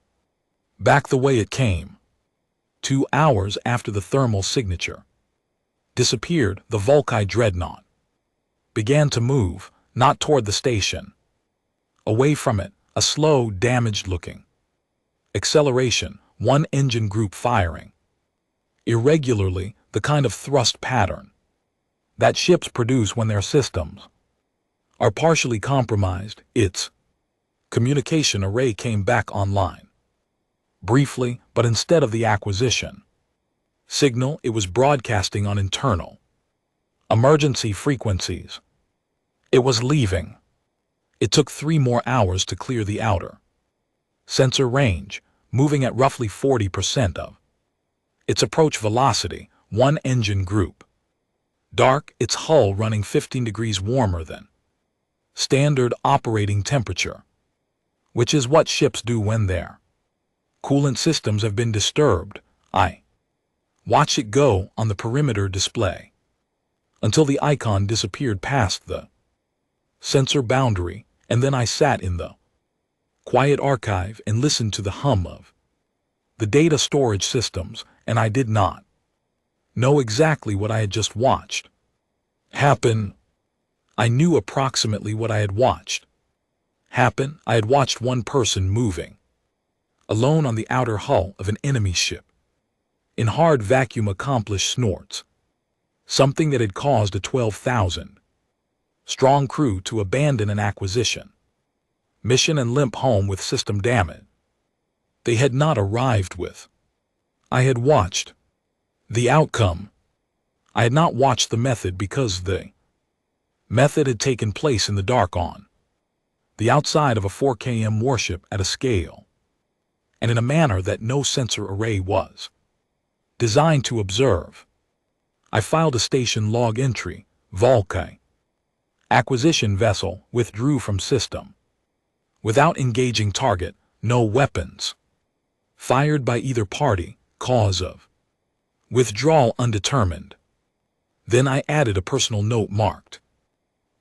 back the way it came. 2 hours after the thermal signature disappeared, the Volkite Dreadnought began to move, not toward the station. Away from it, a slow, damaged-looking acceleration, one engine group firing irregularly, the kind of thrust pattern that ships produce when their systems are partially compromised. Its communication array came back online briefly, but instead of the acquisition signal, it was broadcasting on internal emergency frequencies. It was leaving. It took 3 more hours to clear the outer sensor range, moving at roughly 40% of its approach velocity. One engine group dark, its hull running 15 degrees warmer than standard operating temperature, which is what ships do when their coolant systems have been disturbed. I watched it go on the perimeter display until the icon disappeared past the sensor boundary, and then I sat in the quiet archive and listened to the hum of the data storage systems, and I did not know exactly what I had just watched happen. I knew approximately what I had watched happen. I had watched one person moving alone on the outer hull of an enemy ship in hard vacuum accomplished snorts, something that had caused a 12,000 strong crew to abandon an acquisition mission and limp home with system damage they had not arrived with. I had watched the outcome. I had not watched the method because the method had taken place in the dark on the outside of a 4km warship at a scale and in a manner that no sensor array was designed to observe. I filed a station log entry, Volkai. Acquisition vessel withdrew from system. Without engaging target, no weapons fired by either party, cause of withdrawal undetermined. Then I added a personal note marked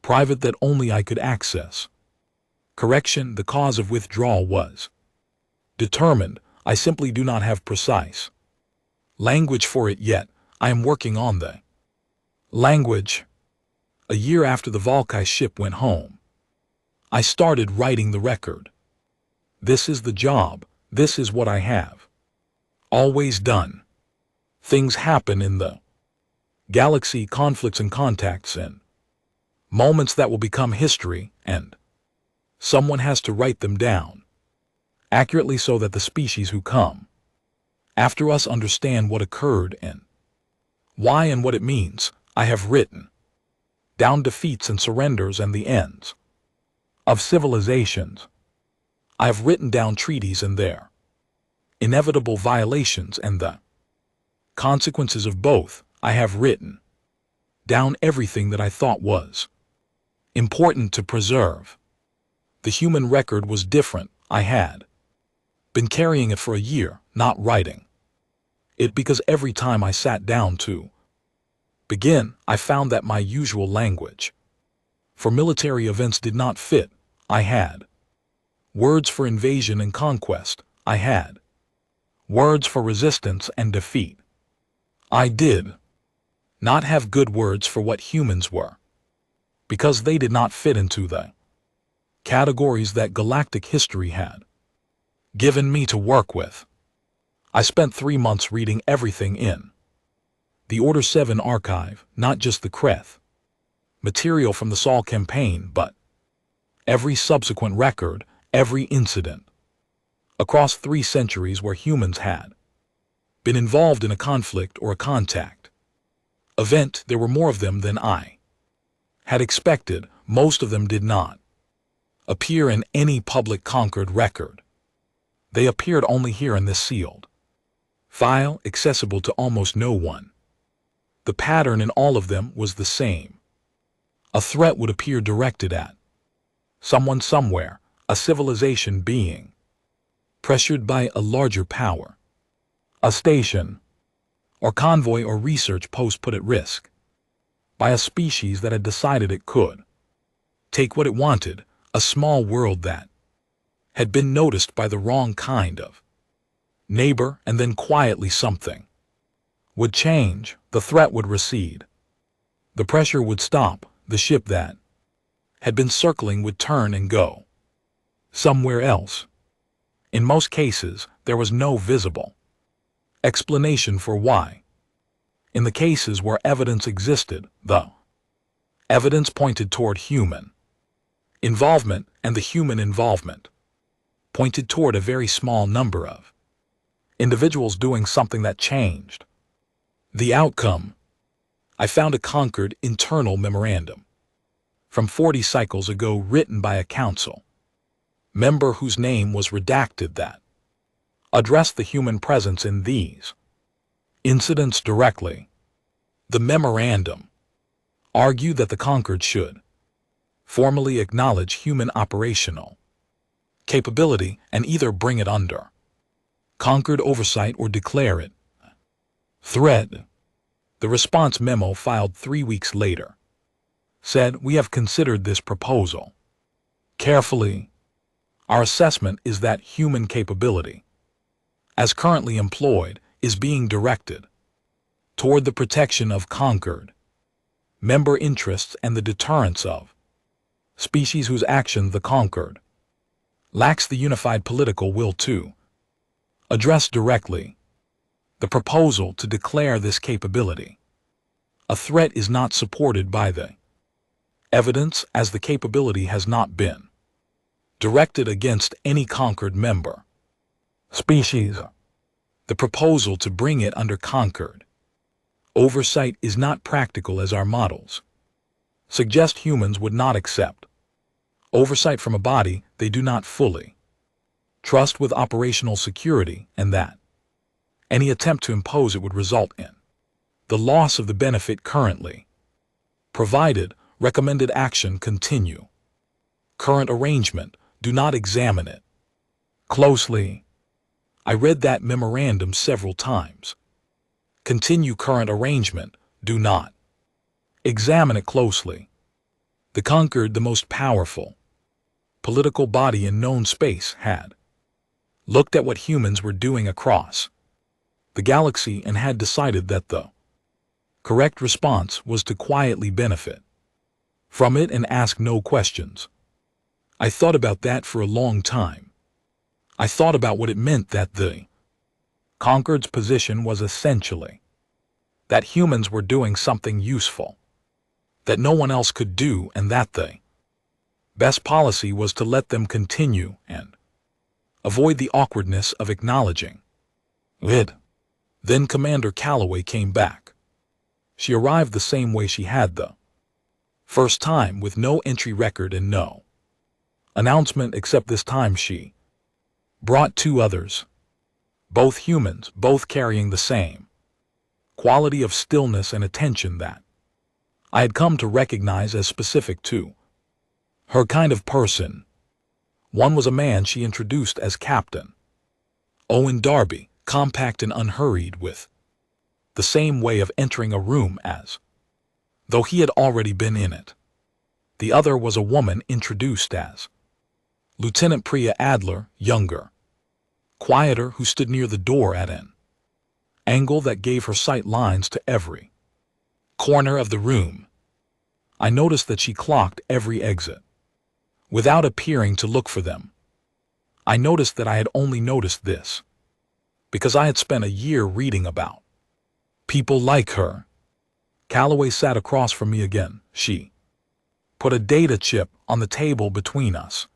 private that only I could access. Correction, the cause of withdrawal was determined. I simply do not have precise language for it yet. I am working on the language. A year after the Volkai ship went home, I started writing the record. This is the job. This is what I have always done. Things happen in the galaxy, conflicts and contacts and moments that will become history, and someone has to write them down accurately so that the species who come after us understand what occurred and why and what it means. I have written down defeats and surrenders and the ends of civilizations. I have written down treaties and their inevitable violations and the consequences of both. I have written down everything that I thought was important to preserve. The human record was different. I had been carrying it for a year, not writing it because every time I sat down to begin, I found that my usual language for military events did not fit. I had words for invasion and conquest. I had words for resistance and defeat. I did not have good words for what humans were, because they did not fit into the categories that galactic history had given me to work with. I spent 3 months reading everything in the Order 7 archive, not just the Kreth material from the Sol campaign, but every subsequent record, every incident across 3 centuries where humans had been involved in a conflict or a contact event. There were more of them than I had expected. Most of them did not appear in any public Concord record. They appeared only here in this sealed file, accessible to almost no one. The pattern in all of them was the same. A threat would appear directed at someone somewhere, a civilization being pressured by a larger power, a station or convoy or research post put at risk by a species that had decided it could take what it wanted, a small world that had been noticed by the wrong kind of neighbor, and then quietly something would change. The threat would recede. The pressure would stop. The ship that had been circling would turn and go somewhere else. In most cases, there was no visible explanation for why. In the cases where evidence existed, though, evidence pointed toward human involvement, and the human involvement pointed toward a very small number of individuals doing something that changed the outcome. I found a Concord internal memorandum from 40 cycles ago written by a council member whose name was redacted that addressed the human presence in these incidents directly. The memorandum argued that the Concord should formally acknowledge human operational capability and either bring it under Concord oversight or declare it threat. The response memo, filed 3 weeks later, said, "We have considered this proposal carefully. Our assessment is that human capability, as currently employed, is being directed toward the protection of Concord member interests and the deterrence of species whose actions the Concord lacks the unified political will to address directly. The proposal to declare this capability a threat is not supported by the evidence, as the capability has not been directed against any conquered member species. The proposal to bring it under conquered oversight is not practical, as our models suggest humans would not accept oversight from a body they do not fully trust with operational security, and that any attempt to impose it would result in the loss of the benefit currently provided. Recommended action: continue current arrangement, do not examine it closely. I read that memorandum several times. Continue current arrangement, do not examine it closely. The conquered, the most powerful political body in known space, had looked at what humans were doing across the galaxy and had decided that the correct response was to quietly benefit from it and ask no questions. I thought about that for a long time. I thought about what it meant that the conquered's position was essentially that humans were doing something useful that no one else could do, and that the best policy was to let them continue and avoid the awkwardness of acknowledging it. Then Commander Calloway came back. She arrived the same way she had the first time, with no entry record and no announcement, except this time she brought two others, both humans, both carrying the same quality of stillness and attention that I had come to recognize as specific to her kind of person. One was a man she introduced as Captain Owen Darby, compact and unhurried, with the same way of entering a room as though he had already been in it. The other was a woman introduced as Lieutenant Priya Adler, younger, quieter, who stood near the door at an angle that gave her sight lines to every corner of the room. I noticed that she clocked every exit without appearing to look for them. I noticed that I had only noticed this because I had spent a year reading about people like her. Calloway sat across from me again. She put a data chip on the table between us.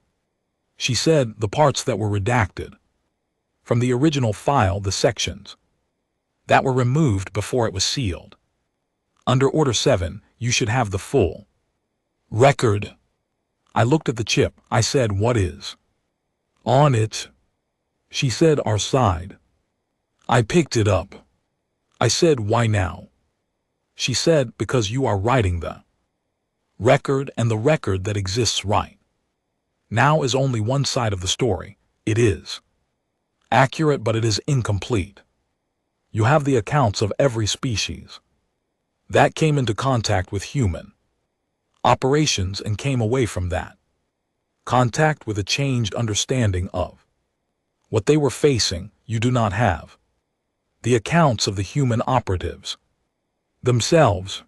She said the parts that were redacted from the original file, the sections that were removed before it was sealed. Under Order 7, you should have the full record. I looked at the chip. I said, "What is on it?" She said, "Our side." I picked it up. I said, "Why now?" She said, "Because you are writing the record, and the record that exists right now is only one side of the story. It is accurate, but it is incomplete. You have the accounts of every species that came into contact with human operations and came away from that contact with a changed understanding of what they were facing. You do not have the accounts of the human operatives themselves."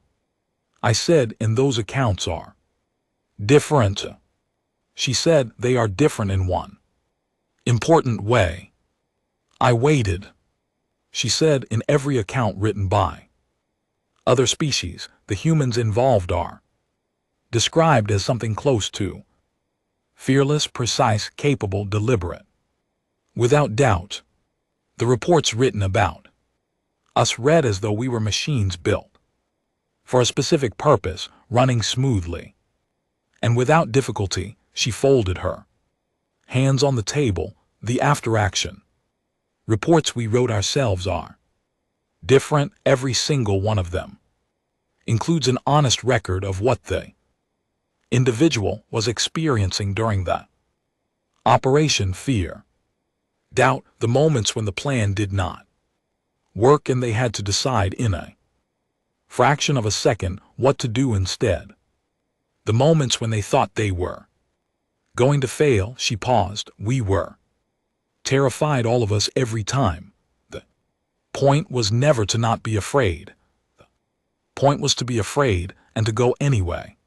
I said, "And those accounts are different." She said, "They are different in one important way." I waited. She said, "In every account written by other species, the humans involved are described as something close to fearless, precise, capable, deliberate. Without doubt, the reports written about us read as though we were machines built for a specific purpose, running smoothly and without difficulty." She folded her hands on the table. "The after-action reports we wrote ourselves are different. Every single one of them includes an honest record of what the individual was experiencing during the operation: fear, doubt, the moments when the plan did not work and they had to decide in a fraction of a second what to do instead, the moments when they thought they were going to fail." She paused. "We were terrified, all of us, every time. The point was never to not be afraid. The point was to be afraid and to go anyway,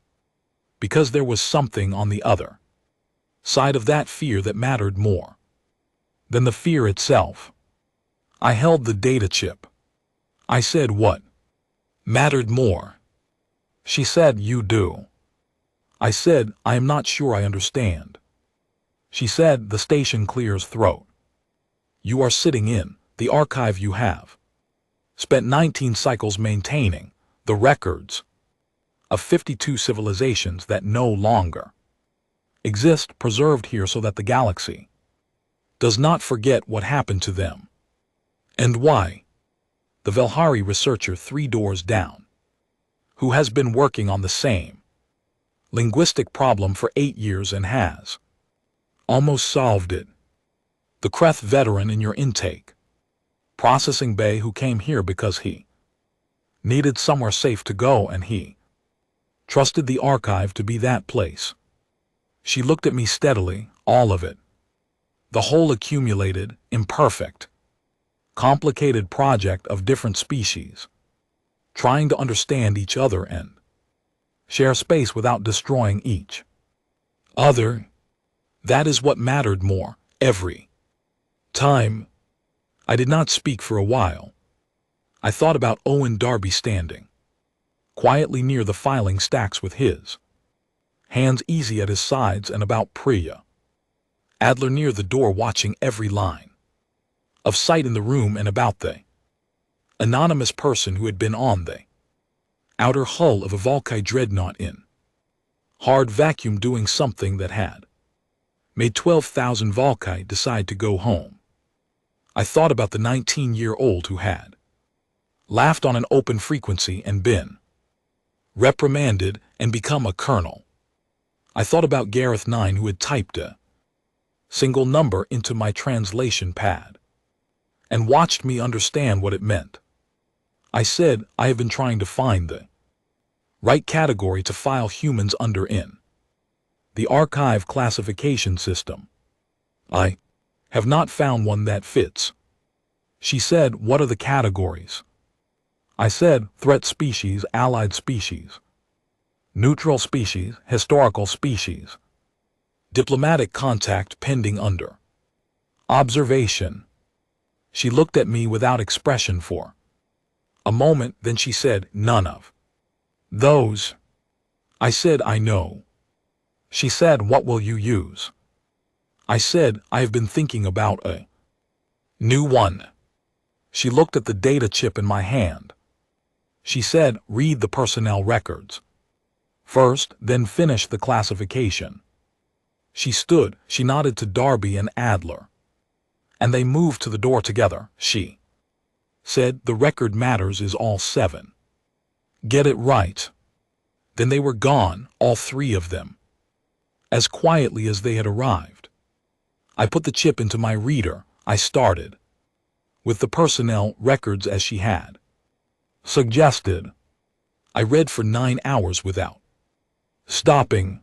because there was something on the other side of that fear that mattered more than the fear itself." I held the data chip. I said, what mattered more? She said, you do. I said, I am not sure I understand. She said, the station clears throat. You are sitting in the archive you have spent 19 cycles maintaining the records of 52 civilizations that no longer exist, preserved here so that the galaxy does not forget what happened to them. And why? The Velhari researcher 3 doors down, who has been working on the same linguistic problem for 8 years and has almost solved it. The Kreth veteran in your intake processing bay who came here because he needed somewhere safe to go and he trusted the archive to be that place. She looked at me steadily, all of it. The whole accumulated, imperfect, complicated project of different species, trying to understand each other and share space without destroying each other. That is what mattered more every time. I did not speak for a while. I thought about Owen Darby standing quietly near the filing stacks with his hands easy at his sides, and about Priya Adler near the door watching every line of sight in the room, and about the anonymous person who had been on the outer hull of a Volkai dreadnought in hard vacuum doing something that had made 12,000 Volkai decide to go home. I thought about the 19-year-old who had laughed on an open frequency and been reprimanded and become a colonel. I thought about Gareth 9 who had typed a single number into my translation pad and watched me understand what it meant. I said, I have been trying to find the right category to file humans under in the archive classification system. I have not found one that fits. She said, what are the categories? I said, threat species, allied species, neutral species, historical species, diplomatic contact pending under observation. She looked at me without expression for a moment, then she said, none of those. I said, I know. She said, what will you use? I said, I have been thinking about a new one. She looked at the data chip in my hand. She said, read the personnel records first, then finish the classification. She stood, she nodded to Darby and Adler, and they moved to the door together. She said, the record matters is all 7. Get it right. Then they were gone, all 3 of them, as quietly as they had arrived. I put the chip into my reader. I started with the personnel records as she had suggested. I read for 9 hours without stopping.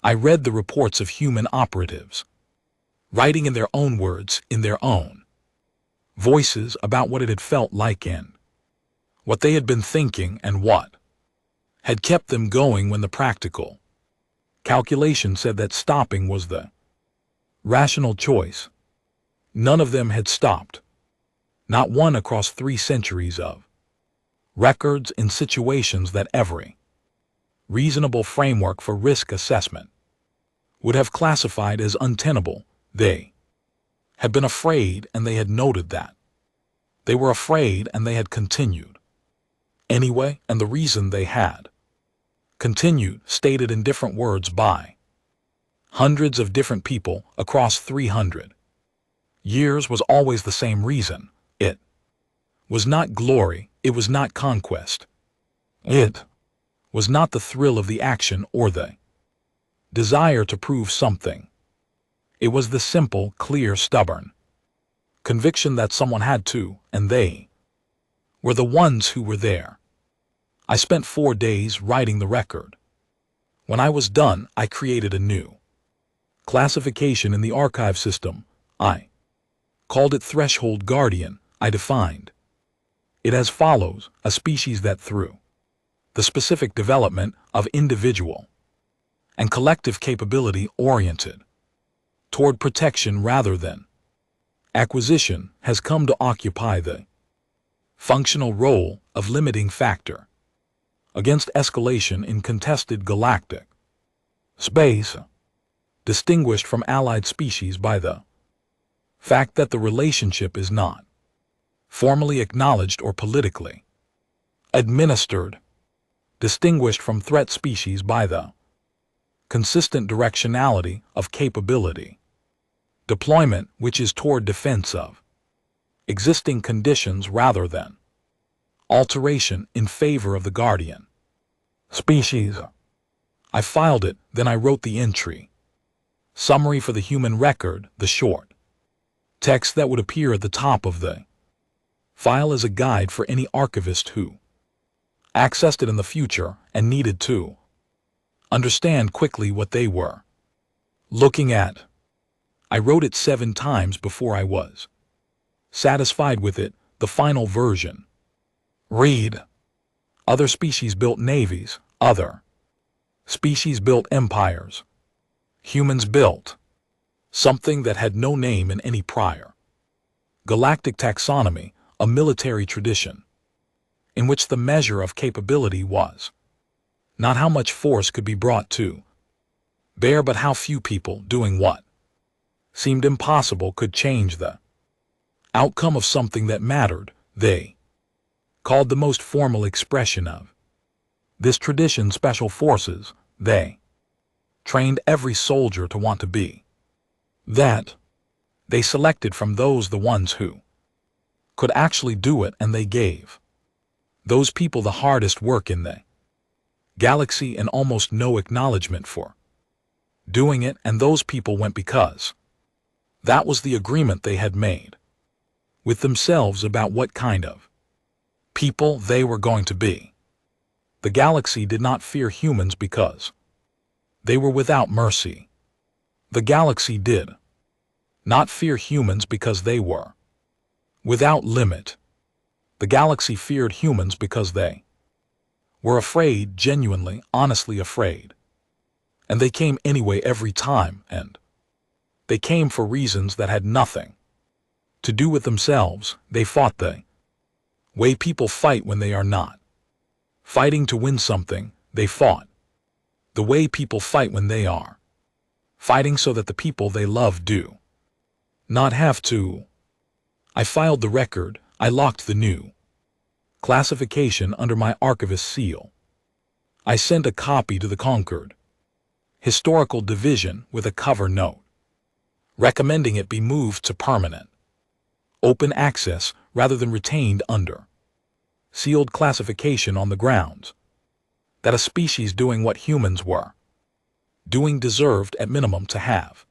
I read the reports of human operatives, writing in their own words, in their own voices, about what it had felt like and what they had been thinking and what had kept them going when the practical calculation said that stopping was the rational choice. None of them had stopped. Not one across 3 centuries of records in situations that every reasonable framework for risk assessment would have classified as untenable. They had been afraid, and they had noted that. They were afraid, and they had continued anyway, and the reason they had continued, stated in different words by hundreds of different people across 300 years, was always the same reason. It was not glory, it was not conquest. It was not the thrill of the action or the desire to prove something. It was the simple, clear, stubborn conviction that someone had to, and they were the ones who were there. I spent 4 days writing the record. When I was done, I created a new classification in the archive system. I called it Threshold Guardian. I defined it as follows: a species that through the specific development of individual and collective capability oriented toward protection rather than Acquisition has come to occupy the functional role of limiting factor against escalation in contested galactic space, distinguished from allied species by the fact that the relationship is not formally acknowledged or politically administered, distinguished from threat species by the consistent directionality of capability deployment, which is toward defense of existing conditions rather than alteration in favor of the guardian species. I filed it, then I wrote the entry. Summary for the human record, the short text that would appear at the top of the file as a guide for any archivist who accessed it in the future and needed to understand quickly what they were looking at. I wrote it 7 times before I was satisfied with it, the final version. Read. Other species built navies, other species built empires. Humans built something that had no name in any prior galactic taxonomy, a military tradition, in which the measure of capability was not how much force could be brought to bear, but how few people doing what seemed impossible could change the outcome of something that mattered. They called the most formal expression of this tradition special forces. They trained every soldier to want to be that. They selected from those the ones who could actually do it, and they gave those people the hardest work in the galaxy and almost no acknowledgement for doing it, and those people went because that was the agreement they had made with themselves about what kind of people they were going to be. The galaxy did not fear humans because they were without mercy. The galaxy did not fear humans because they were without limit. The galaxy feared humans because they were afraid, genuinely, honestly afraid. And they came anyway every time, and they came for reasons that had nothing to do with themselves. They fought the way people fight when they are not fighting to win something. They fought the way people fight when they are fighting so that the people they love do not have to. I filed the record. I locked the new classification under my archivist seal. I sent a copy to the Concord Historical Division with a cover note recommending it be moved to permanent open access rather than retained under sealed classification, on the grounds that a species doing what humans were doing deserved at minimum to have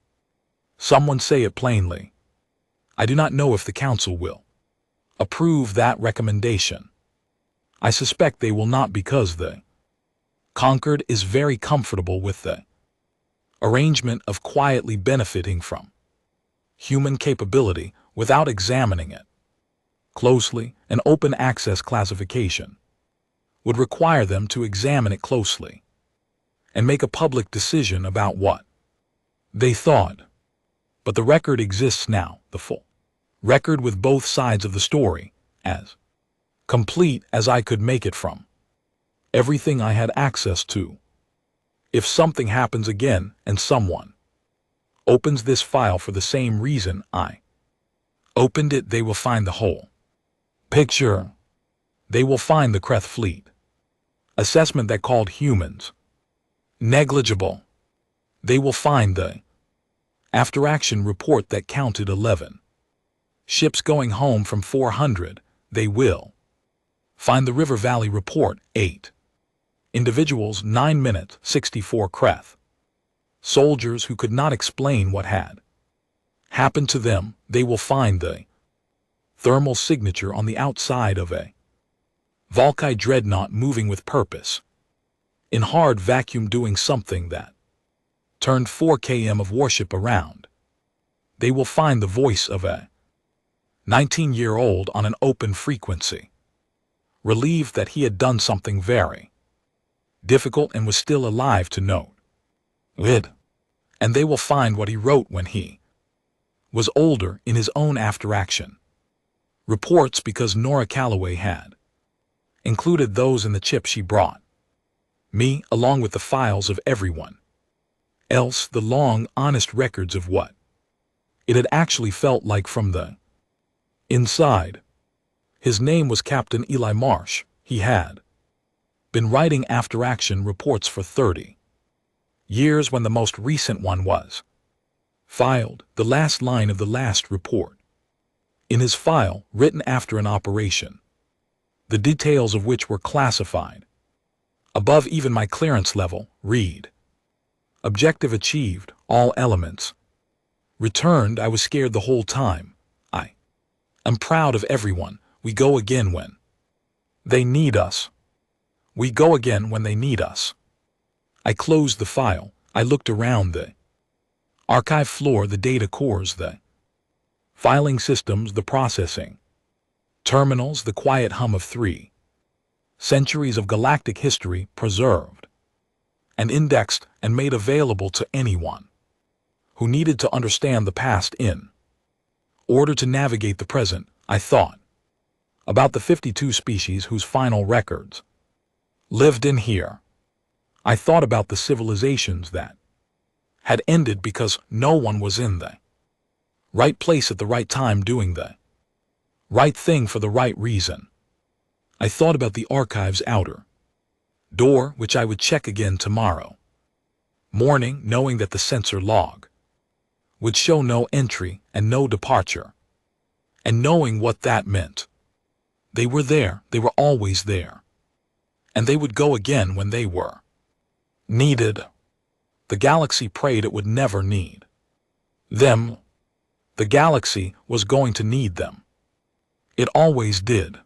someone say it plainly. I do not know if the Council will approve that recommendation. I suspect they will not, because the Concord is very comfortable with the arrangement of quietly benefiting from human capability without examining it closely. An open access classification would require them to examine it closely and make a public decision about what they thought. But the record exists now, the full record with both sides of the story, as complete as I could make it from everything I had access to. If something happens again and someone opens this file for the same reason I opened it, they will find the whole picture. They will find the Kreth fleet assessment that called humans negligible. They will find the after-action report that counted 11 ships going home from 400. They will find the River Valley report, 8 individuals, 9 minutes, 64 Kreth soldiers who could not explain what had happened to them. They will find the thermal signature on the outside of a Volkai dreadnought moving with purpose in hard vacuum, doing something that turned 4 km of warship around. They will find the voice of a 19-year-old on an open frequency, relieved that he had done something very difficult and was still alive to note it. And they will find what he wrote when he was older in his own after-action reports because Nora Calloway had included those in the chip she brought me along with the files of everyone else, the long, honest records of what it had actually felt like from the inside. His name was Captain Eli Marsh. He had been writing after-action reports for 30 years when the most recent one was filed, the last line of the last report in his file, written after an operation, the details of which were classified above even my clearance level, read: objective achieved, all elements returned. I was scared the whole time. I'm proud of everyone. We go again when they need us. We go again when they need us. I closed the file. I looked around the archive floor, the data cores, the filing systems, the processing terminals, the quiet hum of 3 centuries of galactic history preserved and indexed and made available to anyone who needed to understand the past in order to navigate the present. I thought about the 52 species whose final records lived in here. I thought about the civilizations that had ended because no one was in the right place at the right time doing the right thing for the right reason. I thought about the archive's outer door, which I would check again tomorrow morning, knowing that the sensor log would show no entry and no departure, and knowing what that meant. They were there, they were always there, and they would go again when they were needed. The galaxy prayed it would never need them. The galaxy was going to need them. It always did.